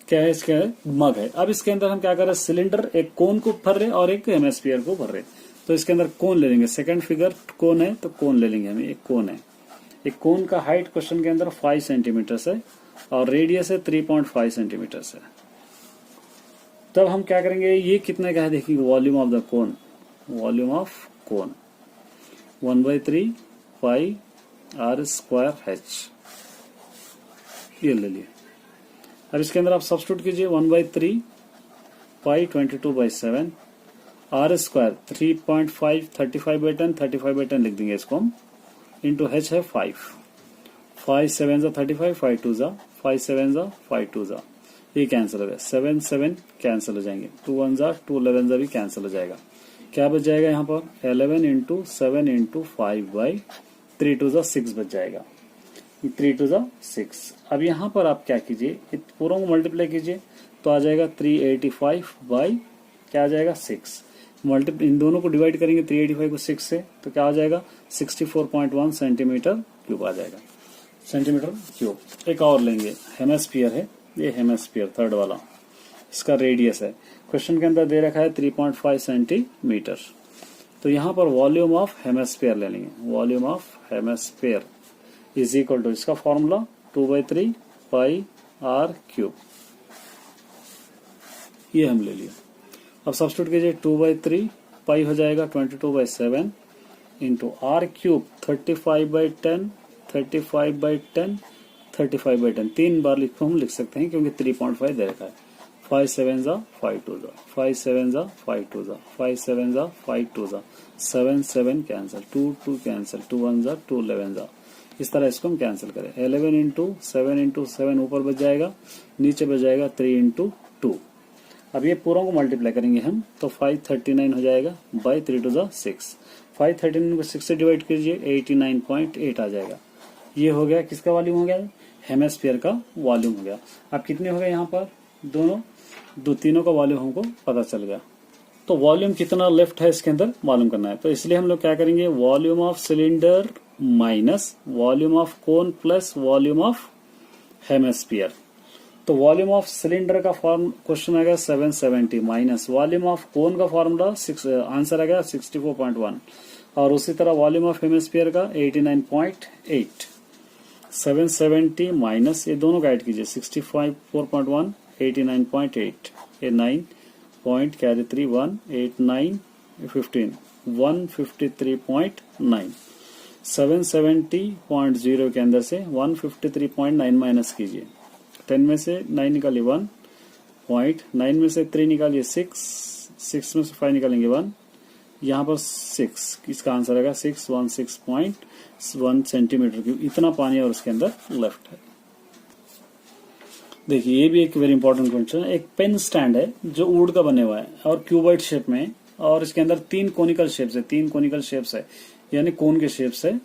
क्या है, इसका मग है। अब इसके अंदर हम क्या कर रहे हैं, सिलेंडर एक कोन को भर रहे और एक हेमिस्फीयर को भर रहे, तो इसके अंदर कोन ले लेंगे। सेकंड फिगर कोन है तो कोन ले लेंगे हमें, एक कोन है। एक कोन का हाइट क्वेश्चन के अंदर 5 सेंटीमीटर है और रेडियस है 3.5 सेंटीमीटर है। तब हम क्या करेंगे, ये कितने का है देखिए, volume of the cone, volume of cone 1/3 pi are square H, ये ले लिए। अब इसके अंदर आप सब्स्टिट्यूट कीजिए 1/3 पाई 22/7 आर स्क्वायर 3.5 35/10, 35/10 लिख देंगे इसको हम, इंटू एच है 5, 5 7 35, 5 2 5 7 5 2, ये कैंसिल हो गया, 7 7 कैंसिल हो जाएंगे, 2 1 2 11 भी कैंसिल हो जाएगा। क्या बच जाएगा यहाँ पर 11 इंटू 7 इंटू 5/3 2 6 बच जाएगा, 3 2 6। अब यहाँ पर आप क्या कीजिए, पूरों को मल्टीप्लाई कीजिए तो आ जाएगा 385 बाई क्या आ जाएगा 6, इन दोनों को डिवाइड करेंगे 385 को 6 से तो क्या आ जाएगा 64.1 सेंटीमीटर क्यूब आ जाएगा, सेंटीमीटर क्यूब। एक और लेंगे, हेमिस्फीयर है ये, हेमिस्फीयर थर्ड वाला, इसका रेडियस है क्वेश्चन के अंदर दे रखा है 3.5 सेंटीमीटर। तो यहाँ पर वॉल्यूम ऑफ हेमिस्फीयर ले लेंगे, volume of hemisphere is equal to, इसका फॉर्मूला 2/3 पाई आर क्यूब, ये हम ले लिया। अब सब्स्टिट्यूट कीजिए, 2/3 पाई हो जाएगा 22/7 इंटू आर क्यूब 35/10, 35/10, 35/10, 3 बार हम लिख सकते हैं क्योंकि 3.5 दे रखा है। 5 7 जा 5 2 जा, 5 7 जा 5 2 जा, 5 7 जा 5 2 जा, 7 7 कैंसिल, 2 2 कैंसिल, 2 1 जा 2 11 जा। इस तरह इसको हम कैंसिल करें। 11 इंटू 7 ऊपर बच जाएगा, नीचे बच जाएगा 3 इंटू 2। अब ये पूरों को मल्टीप्लाई करेंगे हम, तो 539 हो जाएगा बाई 3 टू जा 6। 539 को 6 से डिवाइड कीजिए, 89.8 आ जाएगा। ये हो गया, किसका वॉल्यूम हो गया? हेमिस्फीयर का वॉल्यूम हो गया। अब कितने हो गए यहाँ पर? तीनों का वॉल्यूम हमको पता चल गया। तो वॉल्यूम कितना लेफ्ट है इसके अंदर मालूम करना है, तो इसलिए हम लोग क्या करेंगे, volume of cylinder minus volume of cone plus volume of hemisphere. तो वॉल्यूम ऑफ सिलेंडर का फॉर्म क्वेश्चन आ गया 770 माइनस वॉल्यूम ऑफ कोन का फॉर्मूला आंसर आ गया 64.1, और उसी तरह वॉल्यूम ऑफ हेमिस्फीयर का 89.8। 770 माइनस, ये दोनों का ऐड कीजिए, 64.1 89.8, ये 9 पॉइंट कैरी 3 1 8 9 15 153.9। 770.0 के अंदर से 153.9 माइनस कीजिए, 10 में से 9 निकालिए 1 पॉइंट, 9 में से 3 निकालिए 6, 6 में से 5 निकालेंगे 1, यहाँ पर 6, इसका आंसर आएगा 616.1 सेंटीमीटर क्यूब। इतना पानी और उसके अंदर लेफ्ट है। देखिए ये भी एक वेरी इंपॉर्टेंट क्वेश्चन है। एक पेन स्टैंड है जो वुड का बने हुआ है और क्यूबॉइड शेप में, और इसके अंदर 3 कोनिकल शेप्स है, 3 कोनिकल शेप्स है यानी कोन के शेप्स है,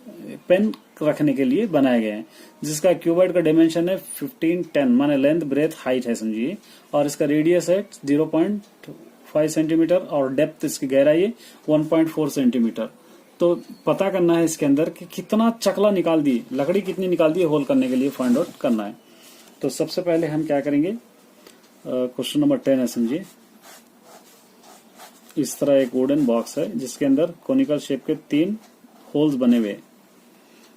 पेन रखने के लिए बनाए गए हैं, जिसका क्यूबॉइड का डायमेंशन है 1510 माने लेंथ ब्रेथ हाइट है समझिए, और इसका रेडियस है 0.5 सेंटीमीटर और डेप्थ इसकी गहराई है 1.4 सेंटीमीटर। तो पता करना है इसके अंदर कि कितना चकला निकाल दिए, लकड़ी कितनी निकाल दी है होल करने के लिए, फाइंड आउट करना है। तो सबसे पहले हम क्या करेंगे, क्वेश्चन नंबर 10 है समझिए। इस तरह एक वुडन बॉक्स है जिसके अंदर कोनिकल शेप के 3 होल्स बने हुए,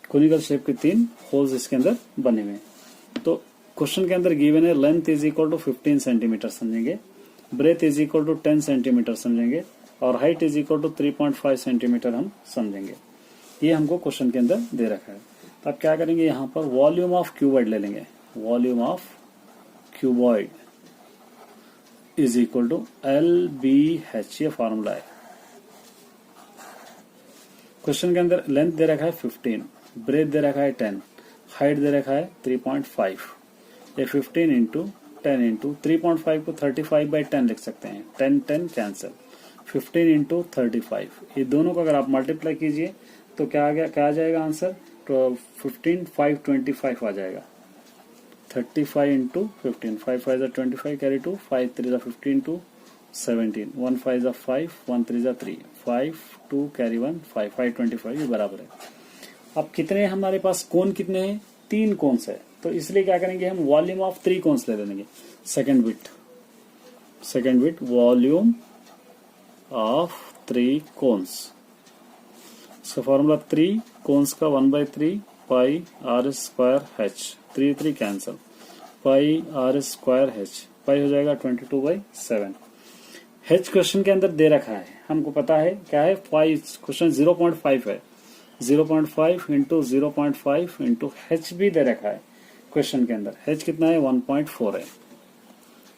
कोनिकल शेप के 3 होल्स इसके अंदर बने हुए। तो क्वेश्चन के अंदर गिवन है length is equal to 15 centimetre समझेंगे, breadth is equal to 10 centimetre समझेंगे, और height is equal to 3.5 centimetre हम समझेंगे। ये हमको क्वेश्चन के अंदर दे रखा है। अब क्या करेंगे, यहाँ पर वॉल्यूम ऑफ क्यूबॉइड ले लेंगे, volume of cuboid is equal to LBH, ये फॉर्मूला है। क्वेश्चन के अंदर लेंथ दे रखा है 15, ब्रेथ दे रखा है 10, हाइट दे रखा है 3.5। ये 15 इंटू 10 इंटू 3.5 को 35/10 लिख सकते हैं, 10 10 कैंसिल, 15 इंटू 35, ये दोनों को अगर आप मल्टीप्लाई कीजिए तो क्या आ जाएगा आंसर, तो 15 525 आ जाएगा। 35 इंटू 15, 5 5 25 कैरी 2, 5 3 15 2 17, 1 5 5, 1 3 3, 5 2 कैरी 1 5 5 25, ये बराबर है। अब कितने हमारे पास कोन कितने हैं, 3 कोन्स है, तो इसलिए क्या करेंगे हम, वॉल्यूम ऑफ 3 कोन्स ले लेंगे। Second bit volume of 3 cones, इसका फॉर्मूला 3 कोन्स का 1/3 pi are square H, 3 3 cancel, pi are square H, pi हो जाएगा 22/7। H क्वेश्चन के अंदर दे रखा है, हमको पता है क्या है, क्वेश्चन 0.5 है, 0.5 इंटू 0.5 इंटू H भी दे रखा है क्वेश्चन के अंदर। H कितना है, 1.4 है,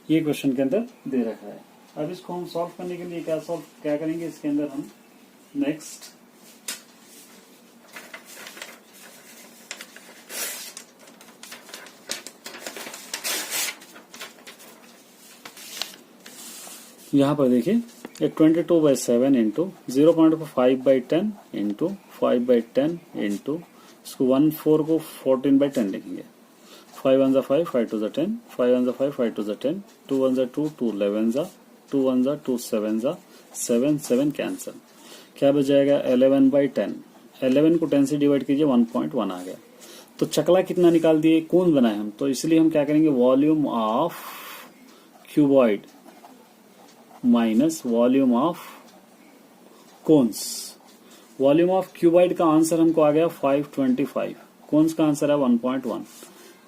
ये क्वेश्चन के अंदर दे रखा है। अब इसको हम सॉल्व करने के लिए क्या करेंगे, इसके अंदर हम नेक्स्ट यहाँ पर देखिए, ये 22/7 इंटू 0.5/10 इंटू 5/10 इंटू इसको 14 को 14/10 लिखेंगे। 5 1 5, 5 2 10, 5 1 5, 5 2 10, 2 1 2, 2 11 2 1 2 7 7 7 कैंसिल, क्या बच जाएगा 11/10। 11 को 10 से डिवाइड कीजिए, 1.1 आ गया। तो चकला कितना निकाल दिए, कोन बनाए हम, तो इसलिए हम क्या करेंगे, volume of cuboid minus volume of cones. Volume of cuboid का आंसर हमको आ गया 525, कोन्स का आंसर है 1.1।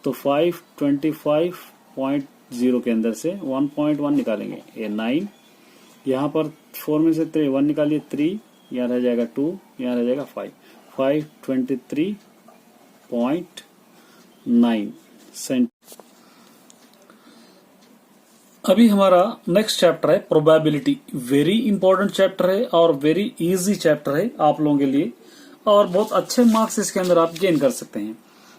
तो 525.0 के अंदर से 1.1 निकालेंगे, ये 9, यहाँ पर 4 में से 1 निकालिए 3, यहाँ रह जाएगा 2, यहाँ रह जाएगा 5, 523.9 सेंट। अभी हमारा नेक्स्ट चैप्टर है प्रोबेबिलिटी। वेरी इंपॉर्टेंट चैप्टर है और वेरी इजी चैप्टर है आप लोगों के लिए, और बहुत अच्छे मार्क्स इसके अंदर आप गेन कर सकते हैं।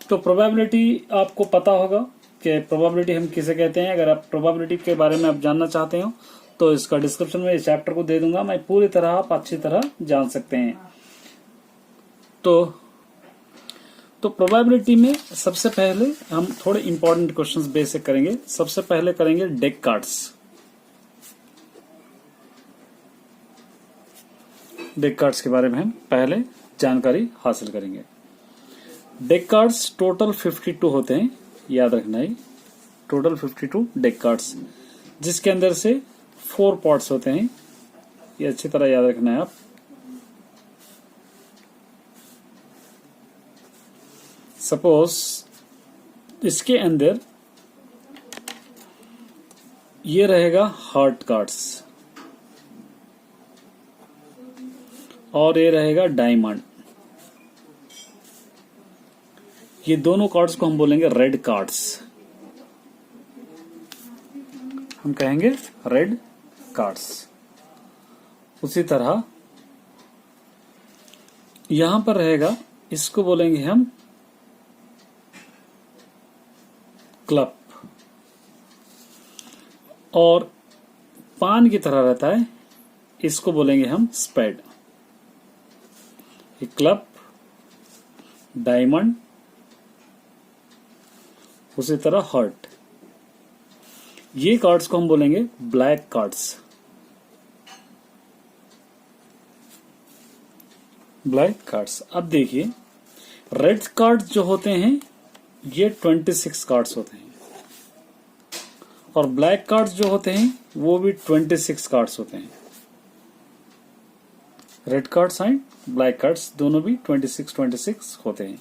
तो प्रोबेबिलिटी आपको पता होगा कि प्रोबेबिलिटी हम किसे कहते हैं। अगर आप प्रोबेबिलिटी के बारे में आप जानना चाहते हो तो इसका डिस्क्रिप्शन में इस चैप्टर को दे दूंगा मैं, पूरी तरह आप अच्छी तरह जान सकते हैं। तो प्रोबेबिलिटी में सबसे पहले हम थोड़े इंपॉर्टेंट क्वेश्चंस बेसिक करेंगे। सबसे पहले करेंगे डेकार्ड्स। डेकार्ड्स के बारे में हम पहले जानकारी हासिल करेंगे। डेकार्ड्स टोटल 52 होते हैं, याद रखना है, टोटल 52 डेकार्ड्स, जिसके अंदर से 4 पार्ट्स होते हैं, ये अच्छी तरह याद रखना है आप। सपोज इसके अंदर ये रहेगा हार्ट कार्ड्स और ये रहेगा डायमंड। ये दोनों कार्ड्स को हम बोलेंगे रेड कार्ड्स, हम कहेंगे रेड कार्ड्स। उसी तरह यहां पर रहेगा, इसको बोलेंगे हम क्लब, और पान की तरह रहता है, इसको बोलेंगे हम स्पेड। क्लब, डायमंड, उसी तरह हार्ट। ये कार्ड्स को हम बोलेंगे ब्लैक कार्ड्स, ब्लैक कार्ड्स। अब देखिए रेड कार्ड्स जो होते हैं ये 26 कार्ड्स होते हैं, और ब्लैक कार्ड्स जो होते हैं वो भी 26 कार्ड्स होते हैं। Red cards and black cards दोनों भी 26 होते हैं।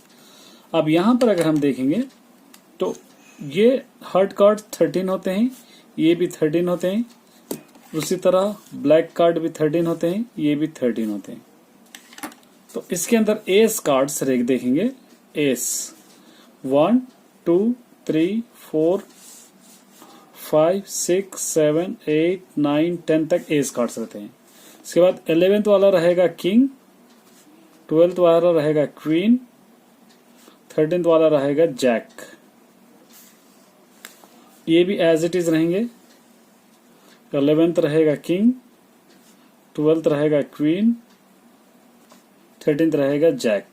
अब यहां पर अगर हम देखेंगे तो ये हार्ट कार्ड 13 होते हैं, ये भी 13 होते हैं, उसी तरह ब्लैक कार्ड भी 13 होते हैं, ये भी 13 होते हैं। तो इसके अंदर एस कार्ड्स देखेंगे, एस 1 2 3 4 5 6 7 8 9 10 तक एस कार्ड्स रहते हैं। इसके बाद 11th वाला रहेगा किंग, 12th वाला रहेगा क्वीन, 13th वाला रहेगा जैक। ये भी एज इट इज रहेंगे, 11th रहेगा किंग, 12th रहेगा क्वीन, 13th रहेगा जैक।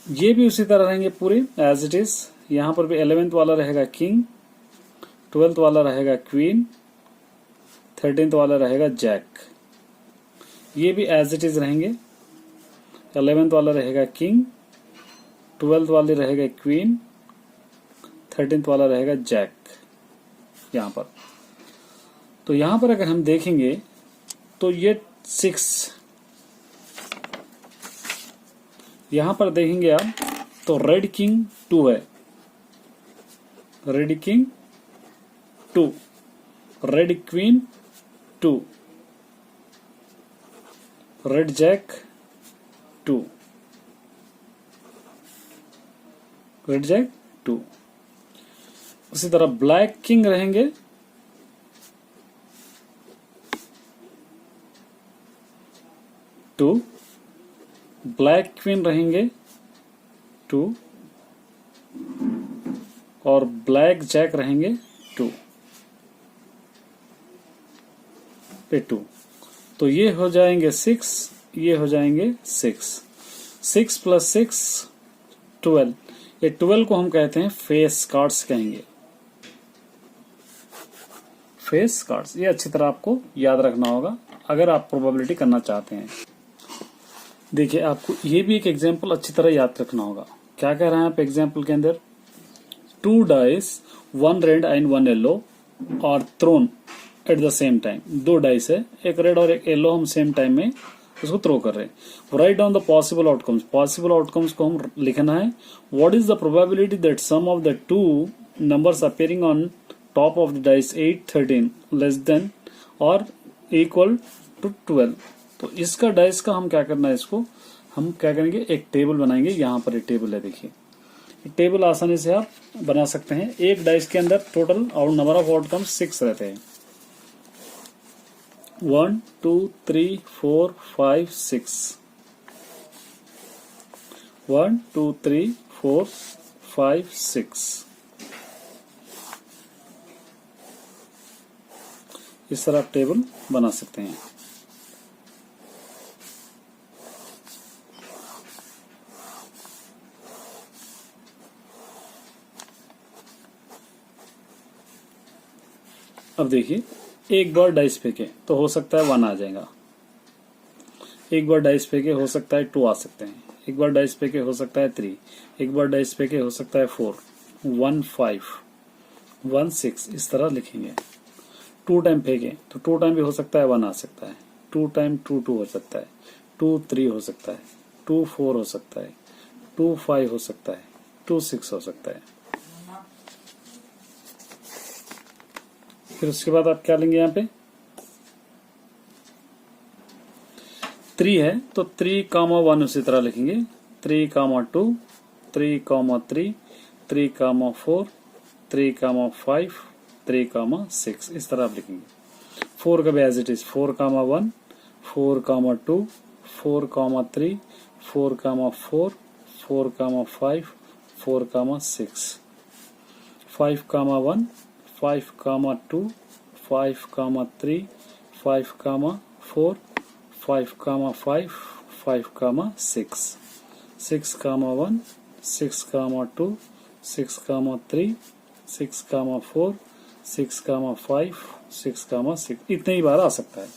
ये भी उसी तरह रहेंगे पूरे एज इट इज। यहां पर भी 11th वाला रहेगा किंग, 12th वाला रहेगा क्वीन, 13th वाला रहेगा जैक। ये भी एज इट इज रहेंगे, 11th वाला रहेगा किंग, 12th वाले रहेगा क्वीन, 13th वाला रहेगा जैक। यहां पर तो यहां पर अगर हम देखेंगे तो ये 6, यहां पर देखेंगे आप तो रेड किंग 2 है, red king 2, red queen 2, red jack 2, red jack 2। उसी तरह ब्लैक किंग रहेंगे 2, ब्लैक क्वीन रहेंगे 2, और ब्लैक जैक रहेंगे 2 पे 2। तो ये हो जाएंगे 6, ये हो जाएंगे 6, 6 + 6 12। ये 12 को हम कहते हैं फेस कार्ड्स कहेंगे, फेस कार्ड्स। ये अच्छी तरह आपको याद रखना होगा अगर आप प्रोबेबिलिटी करना चाहते हैं। देखिए आपको ये भी एक एग्जांपल अच्छी तरह याद रखना होगा। क्या कह रहे हैं आप एग्जांपल के अंदर, 2 dice, 1 red and 1 yellow are thrown at the same time. दो डाइस है, एक रेड और एक येलो, हम सेम टाइम में उसको थ्रो कर रहे हैं। Write down the possible outcomes. Possible outcomes को हम लिखना है। What is the probability that sum of the two numbers appearing on top of the dice 8, 13 less than और इक्वल टू 12। तो इसका डाइस का हम क्या करना है, इसको हम क्या करेंगे, एक टेबल बनाएंगे। यहाँ पर एक टेबल है, देखिए टेबल आसानी से आप बना सकते हैं। एक डाइस के अंदर टोटल और नंबर ऑफ आउटकम्स 6 रहते हैं। 1 2 3 4 5 6 1 2 3 4 5 6 इस तरह आप टेबल बना सकते हैं। अब देखिए, एक बार डाइस फेंके तो हो सकता है 1 आ जाएगा, एक बार डाइस फेंके हो सकता है 2 आ सकते हैं, एक बार डाइस फेंके हो सकता है 3, एक बार डाइस फेंके हो सकता है 4, 1 5 1 6 इस तरह लिखेंगे। 2 टाइम फेंके तो 2 टाइम भी हो सकता है 1 आ सकता है, 2 टाइम 2 2 हो सकता है, 2 3 हो सकता है, 2 4 हो सकता है, 2 5 हो सकता है, 2 6 हो सकता है। फिर उसके बाद आप क्या लेंगे, यहाँ पे 3 है तो 3, 1 उसी तरह लिखेंगे। 3, 2 3, 3 3, 4 3, 5 3, 6 इस तरह आप लिखेंगे। 4 का भी एज इट इज 4, 1 4, 2 4, 3 4, 4 4, 5 4, 6 5, 1 5, 2 5, 3 5, 4 5, 5 5, 6 6, 1 6, 2 6, 3 6, 4 6, 5 6, 6 इतने ही बार आ सकता है।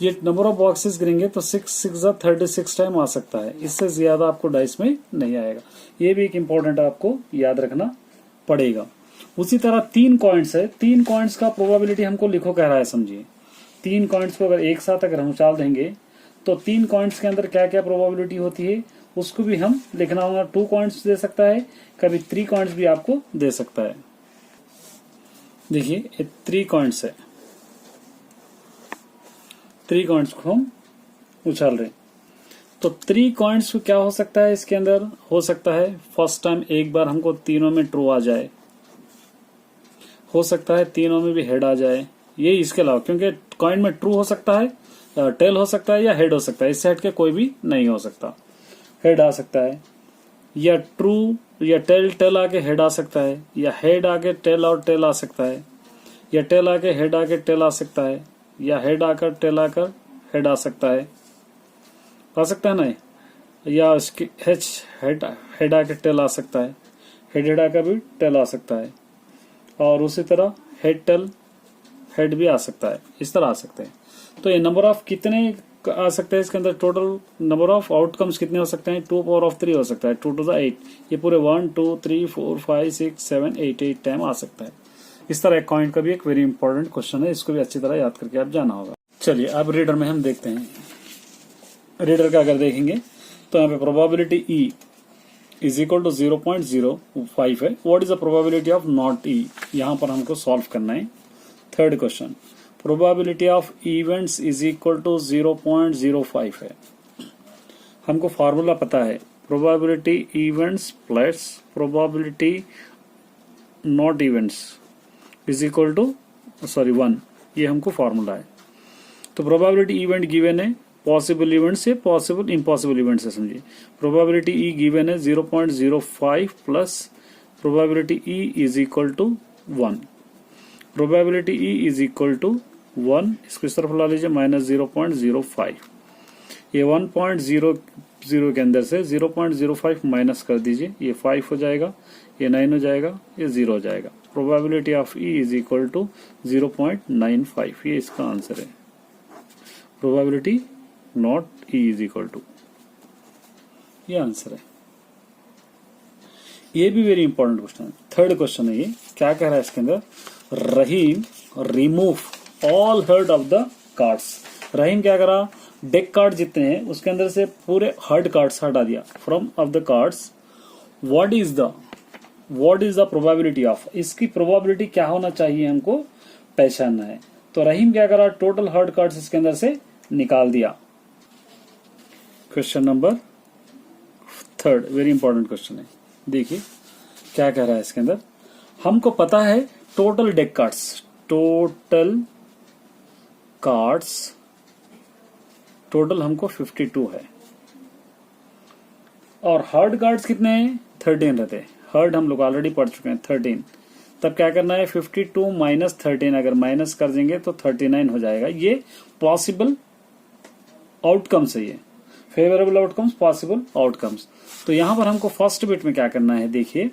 ये नंबर ऑफ बॉक्सेस गिरेंगे तो 6 6 36 टाइम आ सकता है, इससे ज्यादा आपको डाइस में नहीं आएगा। ये भी एक इम्पोर्टेंट आपको याद रखना पड़ेगा। उसी तरह 3 कॉइन्स है, 3 कॉइन्स का प्रोबेबिलिटी हमको लिखो कह रहा है, समझिए 3 कॉइन्स को अगर एक साथ अगर हम उछाल देंगे तो 3 कॉइन्स के अंदर क्या क्या प्रोबेबिलिटी होती है उसको भी हम लिखना होगा। 2 कॉइन्स दे सकता है, कभी 3 कॉइन्स भी आपको दे सकता है। देखिए ये 3 कॉइन्स है, 3 कॉइन्स को हम उछाल रहे हैं तो 3 कॉइन्स को क्या हो सकता है, इसके अंदर हो सकता है फर्स्ट टाइम एक बार हमको तीनों में ट्रू आ जाए, हो सकता है तीनों में भी हेड आ जाए। ये इसके अलावा क्योंकि कॉइन में ट्रू हो सकता है, टेल हो सकता है या हेड हो सकता है, इससे हट के कोई भी नहीं हो सकता। हेड आ सकता है या ट्रू या टेल आके हेड आ सकता है, या हेड आके टेल और टेल आ सकता है, या टेल आके टेल आ सकता है, या हेड आकर टेल आकर हेड आ सकता है, आ सकता है ना, या इसके हेड आके टेल आ सकता है, हेड आकर भी टेल आ सकता है, और उसी तरह हेड टेल हेड भी आ सकता है, इस तरह आ सकते हैं। तो ये नंबर ऑफ कितने आ सकते हैं, इसके अंदर टोटल नंबर ऑफ आउटकम्स कितने हो सकते हैं, 2 पावर ऑफ 3 हो सकता है, 2 to the 8, ये पूरे 1 2 3 4 5 6 7 8 टाइम आ सकता है। इस तरह एक कॉइन का भी एक वेरी इंपॉर्टेंट क्वेश्चन है, इसको भी अच्छी तरह याद करके आप जाना होगा। चलिए अब रीडर में हम देखते हैं। रीडर का अगर देखेंगे तो यहाँ पे probability E is equal to 0.05 है। What is the probability of not E, यहाँ पर हमको सॉल्व करना है। Third question, probability of events is equal to 0.05 है। हमको फार्मूला पता है, probability events plus probability not events is equal to 1, ये हमको फार्मूला है। तो प्रोबेबिलिटी इवेंट गिवन है, पॉसिबल इवेंट से पॉसिबल इम्पॉसिबल इवेंट से समझिए। प्रोबेबिलिटी ई गिवन है 0.05 plus probability E is equal to 1। Probability E is equal to 1, इसको इस तरफ ला लीजिए, माइनस 0.05। ये 1.00 के अंदर से 0.05 माइनस कर दीजिए, ये 5 हो जाएगा, ये 9 हो जाएगा, ये 0 हो जाएगा। Probability of E is equal to 0.95, ये इसका आंसर है। Probability not E is equal to, ये आंसर है। ये भी वेरी इंपॉर्टेंट क्वेश्चन है। थर्ड क्वेश्चन है ये, क्या कह रहा है इसके अंदर, Rahim remove all heart of the cards. Rahim क्या करा, डेक कार्ड जितने हैं उसके अंदर से पूरे हर्ड कार्ड्स हटा दिया from of the cards. What is the probability of, इसकी प्रोबेबिलिटी क्या होना चाहिए हमको पहचानना है। तो रहीम क्या करा, टोटल हर्ड कार्ड्स इसके अंदर से निकाल दिया। Question number 3, very important question है। देखिए क्या कह रहा है इसके अंदर, हमको पता है टोटल डेक कार्ड्स, टोटल हमको 52 है और हर्ड कार्ड्स कितने हैं, 13 रहते हैं। हर्ड हम लोग ऑलरेडी पढ़ चुके हैं 13। तब क्या करना है, 52 माइनस 13 अगर माइनस कर देंगे तो 39 हो जाएगा। ये पॉसिबल आउटकम्स है, ये फेवरेबल आउटकम्स, पॉसिबल आउटकम्स। तो यहां पर हमको फर्स्ट बिट में क्या करना है, देखिए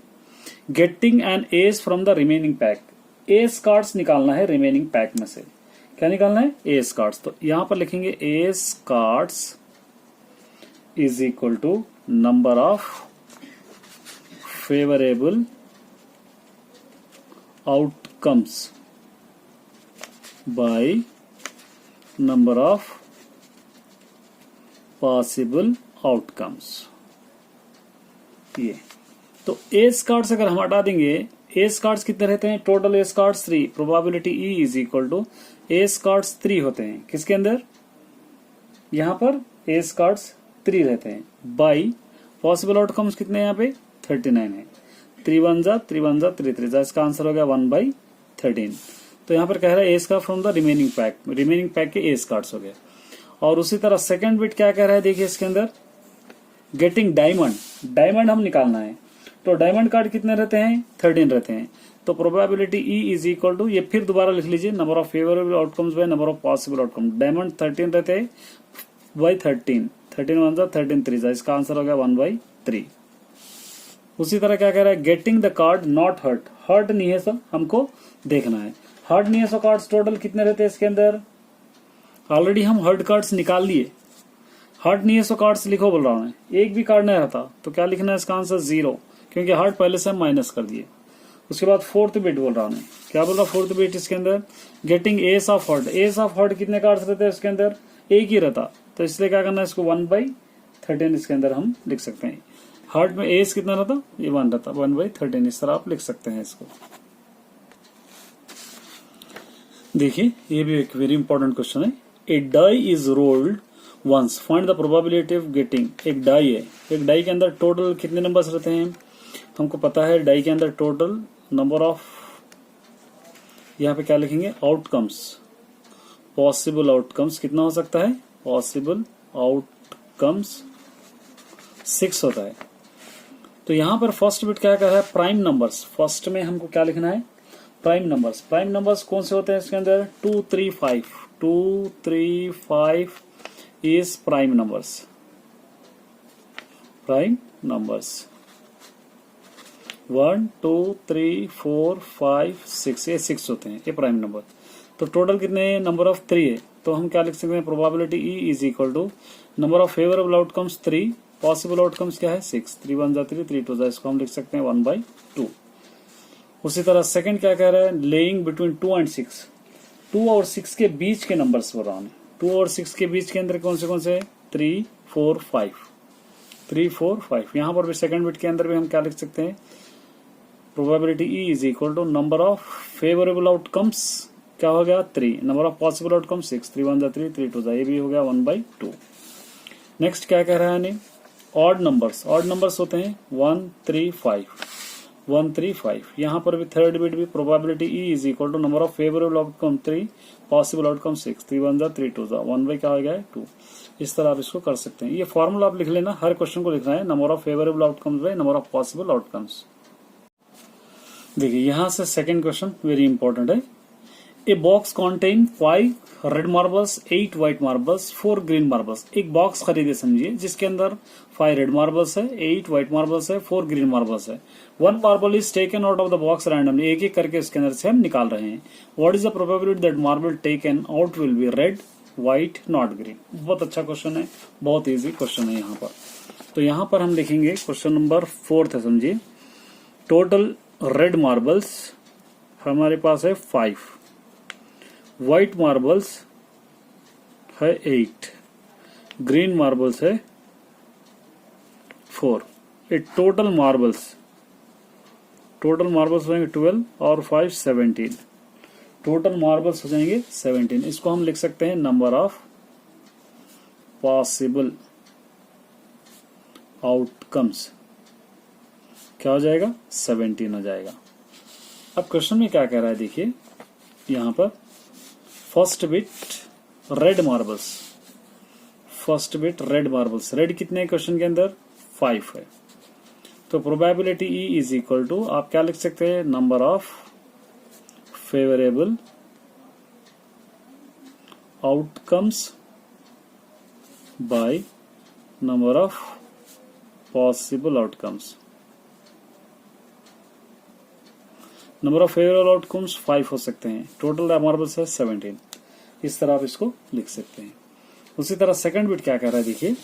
getting an S from the remaining pack, S cards निकालना है रिमेनिंग पैक में से। क्या निकालना है, एस कार्ड्स। तो यहां पर लिखेंगे ace cards is equal to number of favourable outcomes by number of possible outcomes. ये तो एस कार्ड्स अगर हम हटा देंगे, एस कार्ड्स कितने रहते हैं, total ace cards 3, probability E is equal to ace cards 3 होते हैं। किसके अंदर, यहां पर एस कार्ड्स 3 रहते हैं बाई पॉसिबल आउटकम्स कितने हैं, यहाँ पे 39 है। 3 1 जा 3 1 जा 3 3 जा, इसका आंसर हो गया 1/13। तो यहाँ पर कह रहा है एस का फ्रॉम द रिमेनिंग पैक के एस कार्ड्स हो गए। और उसी तरह सेकंड बिट क्या कह रहा है, देखिए इसके अंदर गेटिंग डायमंड हम निकालना है। तो डायमंड कार्ड कितने रहते हैं, 13 रहते हैं। तो probability E is equal to, ये फिर दोबारा लिख लीजिए, number of favourable outcomes by number of possible outcome. Diamond 13 रहते हैं बाई 13, 13 1 जा 13 3 जा, इसका आंसर हो गया 1/3। उसी तरह क्या कह रहा है, getting the card not heart नहीं है सर, हमको देखना है हर्ट नहीं है। सो कार्ड्स टोटल कितने रहते हैं इसके अंदर, ऑलरेडी हम हर्ट कार्ड्स निकाल लिए। हर्ट नहीं है सो कार्ड्स लिखो बोल रहा हूं, एक भी कार्ड नहीं रहता तो क्या लिखना है, इसका आंसर 0, क्योंकि हर्ट पहले से हम माइनस कर दिए। उसके बाद फोर्थ बिट बोल रहा हूं, क्या बोल रहा फोर्थ बिट इसके अंदर, गेटिंग एस ऑफ हर्ट कितने कार्ड्स रहते हैं इसके अंदर, एक ही रहता। तो इसलिए क्या करना है, इसको 1/13 इसके अंदर हम लिख सकते हैं। हर्ट में एस कितना रहता, ये 1 रहता, 1/13 इस तरह आप लिख सकते हैं इसको। देखिए ये भी एक वेरी इंपॉर्टेंट क्वेश्चन है। A die is rolled once, find the probability of getting. एक डाई है, एक डाई के अंदर टोटल कितने नंबर्स रहते हैं, तो हमको पता है डाई के अंदर टोटल नंबर ऑफ, यहाँ पे क्या लिखेंगे, आउटकम्स, पॉसिबल आउटकम्स कितना हो सकता है, पॉसिबल आउटकम्स 6 होता है। तो यहां पर फर्स्ट बिट क्या कह रहा है, प्राइम नंबर्स। फर्स्ट में हमको क्या लिखना है, प्राइम नंबर्स कौन से होते हैं इसके अंदर, 2 3 5 इज प्राइम नंबर्स। 1 2 3 4 5 6, ये 6 होते हैं, ये प्राइम नंबर। तो टोटल कितने, नंबर ऑफ 3 है। तो हम क्या लिख सकते हैं, probability E is equal to number of favourable outcomes 3, possible outcomes क्या है 6, 3 1 जा 3 3 2 जा, इसको हम लिख सकते हैं 1/2। उसी तरह सेकंड क्या कह रहा है, लेइंग बिटवीन 2 एंड 6, 2 और 6 के बीच के नंबर्स बोल रहा हूं। 2 और 6 के बीच के अंदर कौन से 3 4 5। यहां पर भी सेकंड बिट के अंदर भी हम क्या लिख सकते हैं, probability E is equal to number of favourable outcomes क्या हो गया 3, नंबर ऑफ पॉसिबल आउटकम्स 6, 3 1 जा 3 3 2 जा, ये भी हो गया 1/2। नेक्स्ट क्या कह रहा है, ऑड नंबर्स होते हैं 1 3 5। यहाँ पर भी थर्ड बिट भी probability E is equal to number of favourable outcome 3, possible outcome 6, 3 1 जा 3 2 जा, 1 क्या हो गया 2। इस तरह आप इसको कर सकते हैं। ये फॉर्मूला आप लिख लेना, हर क्वेश्चन को लिखना है, number of favourable outcomes by number of possible outcomes. देखिए यहां से सेकंड क्वेश्चन वेरी इंपॉर्टेंट है। A box contain 5 red marbles, 8 white marbles, 4 green marbles. एक बॉक्स खरीदे समझिए जिसके अंदर 5 रेड मार्बल्स है, 8 व्हाइट मार्बल्स है, 4 ग्रीन मार्बल्स है। 1 marble is taken out of the box randomly, एक एक करके इसके अंदर से हम निकाल रहे हैं। What is the probability that marble taken out will be red white not green. बहुत अच्छा क्वेश्चन है, बहुत इजी क्वेश्चन है यहाँ पर। तो यहाँ पर हम लिखेंगे क्वेश्चन नंबर 4 है, समझिए टोटल रेड मार्बल्स हमारे पास है 5, व्हाइट मार्बल्स है 8, ग्रीन मार्बल्स है 4। ये टोटल मार्बल्स हो जाएंगे 12 और 5 17। टोटल मार्बल्स हो जाएंगे 17। इसको हम लिख सकते हैं नंबर ऑफ पॉसिबल आउटकम्स। क्या हो जाएगा? 17 हो जाएगा। अब क्वेश्चन में क्या कह रहा है देखिए, यहां पर first bit red marbles, red कितने हैं क्वेश्चन के अंदर? 5 है। तो probability E is equal to, आप क्या लिख सकते हैं? Number of favourable outcomes by number of possible outcomes. Number of favourable outcomes 5 हो सकते हैं, टोटल मार्बल्स है 17। इस तरह आप इसको लिख सकते हैं। उसी तरह सेकंड बिट क्या कह रहा है देखिए,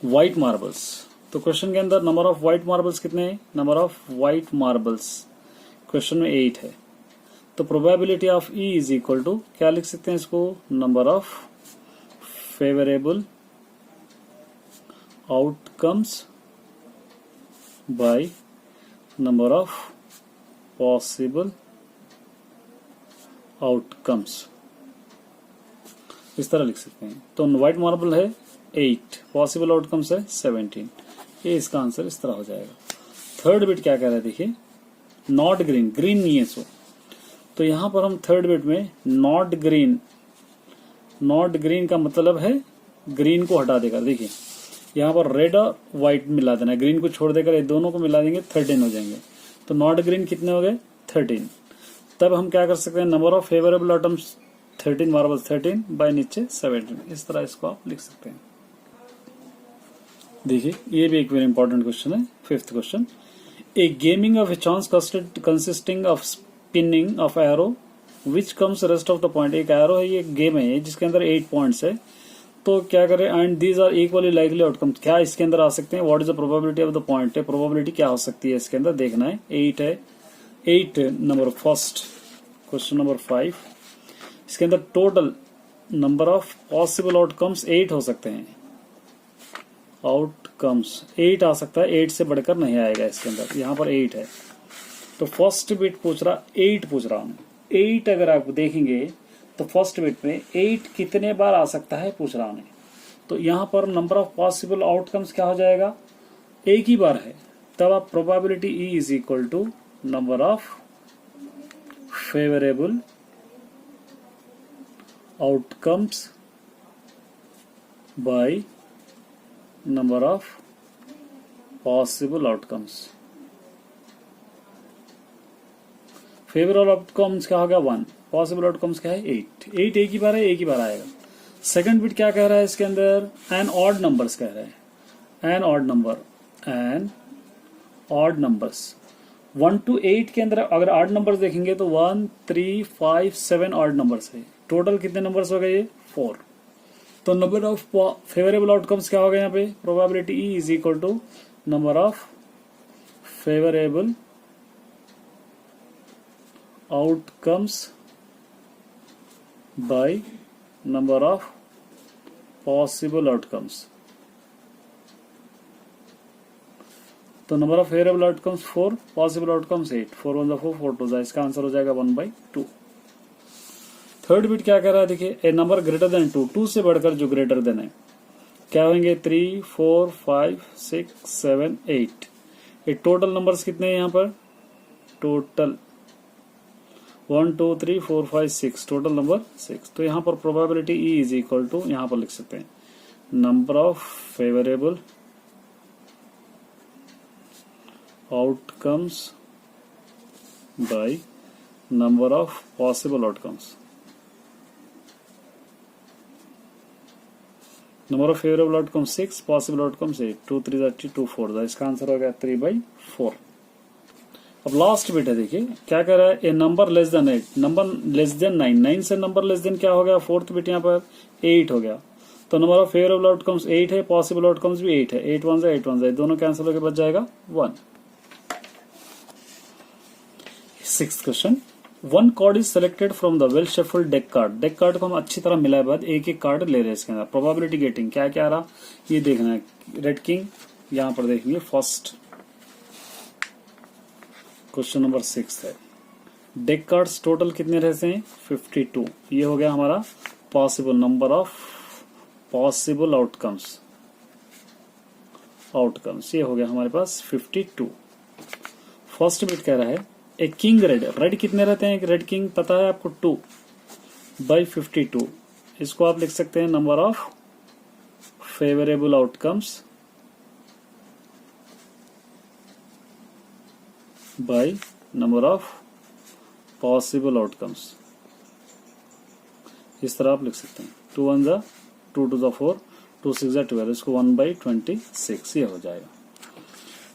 व्हाइट मार्बल्स। तो क्वेश्चन के अंदर नंबर ऑफ व्हाइट मार्बल्स कितने हैं? Number of white marbles question में 8 है। तो probability of E is equal to, क्या लिख सकते हैं इसको? Number of favourable outcomes by number of possible outcomes. इस तरह लिख सकते हैं। तो व्हाइट मार्बल है 8, पॉसिबल आउटकम्स है 17। ये इसका आंसर इस तरह हो जाएगा। थर्ड बिट क्या कह रहा है देखिए, नॉट ग्रीन, ग्रीन नहीं है सो। तो यहां पर हम थर्ड बिट में नॉट ग्रीन का मतलब है ग्रीन को हटा देकर, देखिए यहां पर रेड और व्हाइट मिला देना, ग्रीन को छोड़ देकर ये दोनों को मिला देंगे, 13 हो जाएंगे। तो नॉट ग्रीन कितने हो गए? 13। तब हम क्या कर सकते हैं? Number of favourable items 13 marbles 13 by नीचे 17। इस तरह इसको आप लिख सकते हैं। देखिए ये भी एक वेरी इंपॉर्टेंट क्वेश्चन है। Fifth question, A gaming of a chance consisting of spinning of arrow which comes rest of the point. एक एरो है, ये गेम है जिसके अंदर 8 पॉइंट्स है। तो क्या करें? And these are equally likely outcomes. क्या इसके अंदर आ सकते हैं? What is the probability of the point है, प्रोबेबिलिटी क्या हो सकती है इसके अंदर देखना है। 8 है, 8 नंबर फर्स्ट क्वेश्चन नंबर 5। इसके अंदर total number of possible outcomes 8 हो सकते हैं। आउटकम्स 8 आ सकता है, 8 से बढ़कर नहीं आएगा इसके अंदर। यहां पर 8 है तो फर्स्ट बिट पूछ रहा, 8 पूछ रहा हूं। 8 अगर आप देखेंगे तो फर्स्ट बिट में 8 कितने बार आ सकता है पूछ रहा हूं। तो यहां पर नंबर ऑफ पॉसिबल आउटकम्स क्या हो जाएगा? एक ही बार है। तब आप probability E is equal to number of favourable outcomes by number of possible outcomes. Favourable outcomes क्या होगा? 1, पॉसिबल आउटकम्स क्या है? 8। 8 एक ही बार है, एक ही बार आएगा। सेकंड बिट क्या कह रहा है इसके अंदर? एन ऑड नंबर्स कह रहा है। एन ऑड नंबर्स 1 to 8 के अंदर अगर ऑड नंबर्स देखेंगे तो 1 3 5 7 ऑड नंबर्स है। टोटल कितने नंबर्स हो गए? ये 4। तो नंबर ऑफ फेवरेबल आउटकम्स क्या हो गए यहाँ पे? Probability E is equal to number of favourable outcomes by number of possible outcomes. तो number of favourable outcomes 4, possible outcomes 8। 4 1 4 4 2 इसका आंसर हो जाएगा 1/2। थर्ड बिट क्या कह रहा है देखिए, ए नंबर ग्रेटर देन 2, 2 से बढ़कर जो ग्रेटर देन है क्या होंगे? 3 4 5 6 7 8। ये टोटल नंबर्स कितने हैं यहाँ पर? Total 1 2 3 4 5 6, total number 6। तो यहाँ पर probability E is equal to, यहाँ पर लिख सकते हैं number of favourable outcomes by number of possible outcomes. Number of favourable outcome 6, possible outcomes 8। 2 3 2 4, इसका आंसर हो गया 3/4। अब लास्ट बिट है देखिए, क्या कह रहा है? A number less than 8, number less than 9, 9 से नंबर लेस देन क्या हो गया? फोर्थ बिट यहाँ पर 8 हो गया। तो नंबर ऑफ फेवरेबल आउटकम्स 8 है, पॉसिबल आउटकम्स भी 8 है। 8 1 8 1 दोनों कैंसिल होकर बच जाएगा 1। Sixth question, one card is selected from the well shuffled deck card. Deck card को हम अच्छी तरह मिलाए बाद एक एक कार्ड ले रहे हैं इसके अंदर। प्रोबेबिलिटी गेटिंग क्या क्या रहा ये देखना है। रेड किंग यहां पर देखेंगे फर्स्ट क्वेश्चन नंबर 6 है। डेक कार्ड्स टोटल कितने रहते हैं 52। ये हो गया हमारा possible number of possible outcomes. ये हो गया हमारे पास 52। फर्स्ट बिट कह रहा है ए किंग रेड। रेड कितने रहते हैं रेड किंग पता है आपको 2 बाई 52। इसको आप लिख सकते हैं number of favourable outcomes by number of possible outcomes. इस तरह आप लिख सकते हैं 2 1 जा 2 2 जा 4 2 6 जा 12। इसको 1 बाई 26 ये हो जाएगा।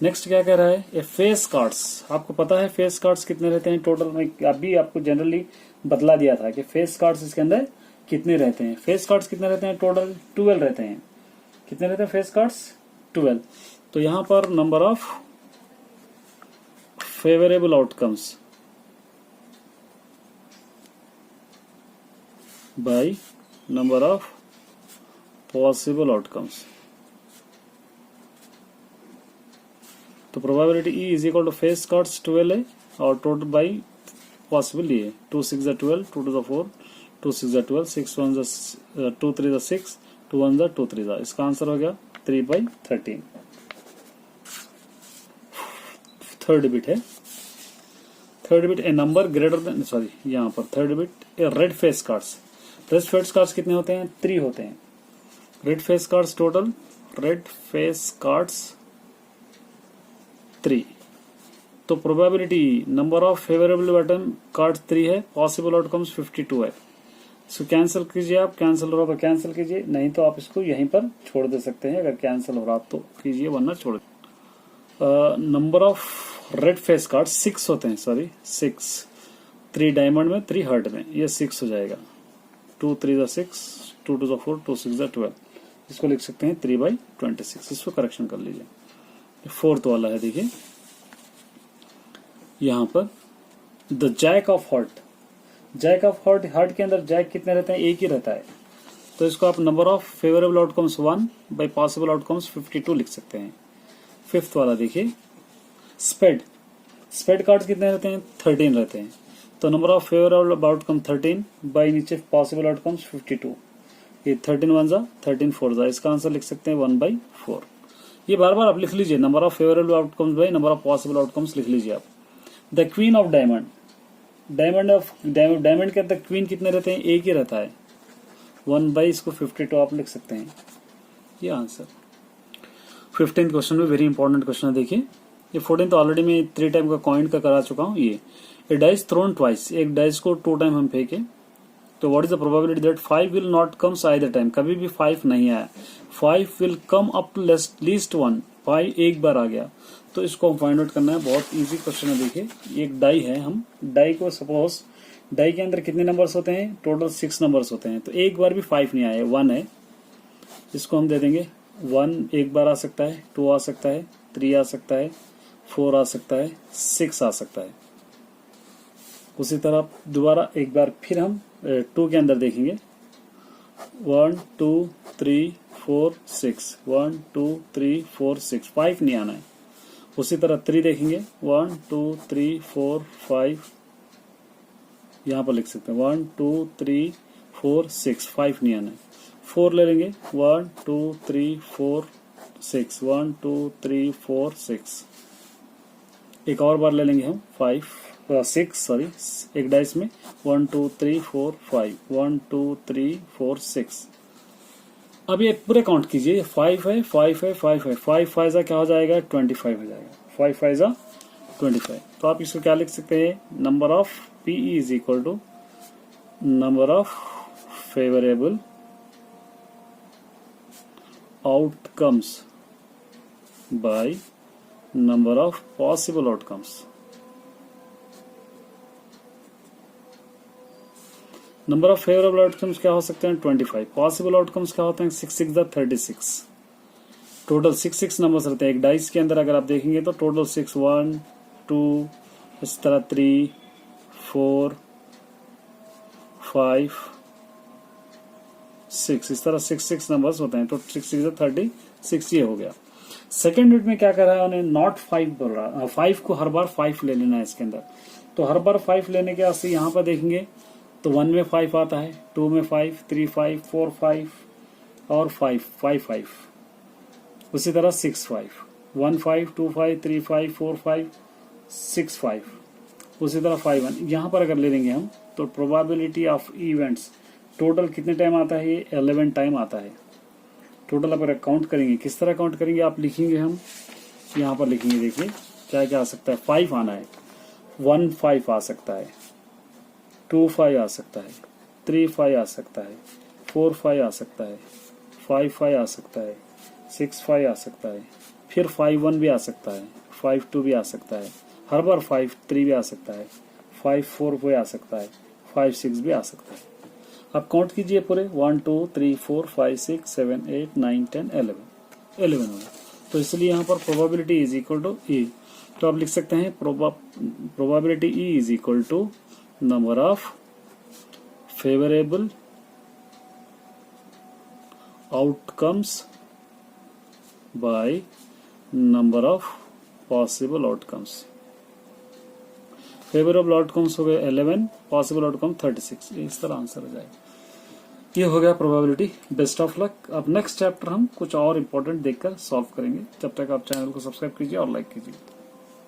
नेक्स्ट क्या कह रहा है ये फेस कार्ड्स। आपको पता है फेस कार्ड्स कितने रहते हैं टोटल में। अभी आपको जनरली बतला दिया था कि फेस कार्ड्स इसके अंदर कितने रहते हैं। फेस कार्ड्स कितने रहते हैं टोटल 12 रहते हैं। कितने रहते हैं फेस कार्ड्स 12। तो यहां पर number of favourable outcomes by number of possible outcomes. तो probability E is equal to face cards 12 है और टोटल बाई पॉसिबल ये 2 6 जा 12 2 2 जा 4 2 6 जा 12 6 1 जा 2 3 जा 6 2 1 जा 2 3 जा। इसका आंसर हो गया 3 बाई 13। थर्ड बिट है। Third bit a number greater than sorry यहाँ पर third bit a red face cards. Red face cards कितने होते हैं 3 होते हैं। Red face cards total red face cards 3। तो probability number of favourable button card 3 है। पॉसिबल आउटकम्स 52 है। इसको कैंसिल कीजिए आप। कैंसिल हो रहा तो कैंसिल कीजिए नहीं तो आप इसको यहीं पर छोड़ दे सकते हैं। अगर कैंसिल हो रहा तो कीजिए वरना छोड़। Number of red face card 6 होते हैं। सॉरी 6 3 डायमंड में 3 हर्ट में ये 6 हो जाएगा। 2 3 जा 6 2 2 जा 4 2 6 जा 12। इसको लिख सकते हैं 3 बाई 26। इसको करेक्शन कर लीजिए। फोर्थ वाला है देखिए यहां पर the jack of heart. Jack of heart के अंदर जैक कितने रहते हैं एक ही रहता है। तो इसको आप number of favourable outcomes 1 by possible outcomes 52 लिख सकते हैं। फिफ्थ वाला देखिए स्पेड। स्पेड कार्ड्स कितने रहते हैं 13 रहते हैं। तो number of favourable outcome 13 by नीचे पॉसिबल आउटकम्स 52। ये 13 1 जा 13 4 जा। इसका आंसर लिख सकते हैं 1 बाई 4। ये बार बार आप लिख लीजिए number of favourable outcomes by number of possible outcomes लिख लीजिए आप। The queen of diamond. Diamond के अंदर क्वीन कितने रहते हैं एक ही रहता है 1 बाई इसको 52 आप लिख सकते हैं। ये आंसर 15th क्वेश्चन में वेरी इंपॉर्टेंट क्वेश्चन है देखिए। ये 14th ऑलरेडी मैं 3 टाइम का कॉइन का करा चुका हूँ। ये ए डाइस थ्रोन ट्वाइस। एक डाइस को 2 टाइम हम फेंके तो what is the probability that 5 will not comes either time. कभी भी 5 नहीं आया। 5 will come up to least 1। 5 एक बार आ गया तो इसको हम फाइंड आउट करना है। बहुत इजी क्वेश्चन है देखिए। एक डाई है हम डाई को सपोज डाई के अंदर कितने नंबर्स होते हैं टोटल 6 नंबर्स होते हैं। तो एक बार भी 5 नहीं आया 1 है। इसको हम दे देंगे 1 एक बार आ सकता है 2 आ सकता है 3 आ सकता है 4 आ सकता है 6 आ सकता है। उसी तरह दोबारा एक बार फिर हम 2 के अंदर देखेंगे 1 2 3 4 6 1 2 3 4 6 5 नहीं आना है। उसी तरह 3 देखेंगे 1 2 3 4 5 यहाँ पर लिख सकते हैं 1 2 3 4 6 5 नहीं आना है। 4 ले लेंगे 1 2 3 4 6 1 2 3 4 6। एक और बार ले लेंगे हम 6 सॉरी एक डाइस में 1 2 3 4 5 1 2 3 4 6। अब ये पूरे काउंट कीजिए 5 है 5 है 5 है 5 फाइजा क्या हो जाएगा 25 हो जाएगा। 5 फाइजा 25। तो आप इसको क्या लिख सकते हैं number of P E is equal to number of favourable outcomes by number of possible outcomes। Number of favourable outcomes क्या हो सकते हैं 25। पॉसिबल आउटकम्स क्या होते हैं 6 6 जा 36। टोटल 6 नंबर्स रहते हैं एक डाइस के अंदर। अगर आप देखेंगे तो टोटल 6 1 2 इस तरह 3 4 5 6, इस तरह 6 नंबर्स होते हैं, तो 6 36 ये हो गया। सेकेंड यूनिट में क्या कर रहा है उन्हें, नॉट 5 बोल रहा है, 5 को हर बार 5 ले लेना है इसके अंदर। तो हर बार 5 लेने के वास्ते यहाँ पर देखेंगे तो 1 में 5 आता है, 2 में 5, 3 5, 4 5 और 5 5। उसी तरह 6 5, 1 5, 2 5, 3 5, 4 5, 6 5। उसी तरह 5 1। यहाँ पर अगर ले लेंगे हम तो प्रोबेबिलिटी ऑफ इवेंट्स टोटल कितने टाइम आता है, ये 11 टाइम आता है टोटल। अगर काउंट करेंगे, किस तरह काउंट करेंगे आप लिखेंगे, हम यहाँ पर लिखेंगे, देखिए क्या क्या आ सकता है। 5 आना है, 1 5 आ सकता है, 2 5 आ सकता है, 3 5 आ सकता है, 4 5 आ सकता है, 5 5 आ सकता है, 6 5 आ सकता है, फिर 5 1 भी आ सकता है, 5 2 भी आ सकता है, हर बार 5 3 भी आ सकता है, 5 4 भी आ सकता है, 5 6 भी आ सकता है। आप काउंट कीजिए पूरे, 1 2 3 4 5 6 7 8 9 10 11 होगा। तो इसलिए यहाँ पर probability is equal to E, तो आप लिख सकते हैं probability E is equal to number of favourable outcomes by number of possible outcomes. Favourable outcomes हो गए 11, पॉसिबल आउटकम 36, इस तरह आंसर हो जाएगा। ये हो गया प्रोबेबिलिटी। Best of luck. अब नेक्स्ट चैप्टर हम कुछ और इम्पोर्टेंट देखकर सॉल्व करेंगे। जब तक आप चैनल को सब्सक्राइब कीजिए और लाइक कीजिए।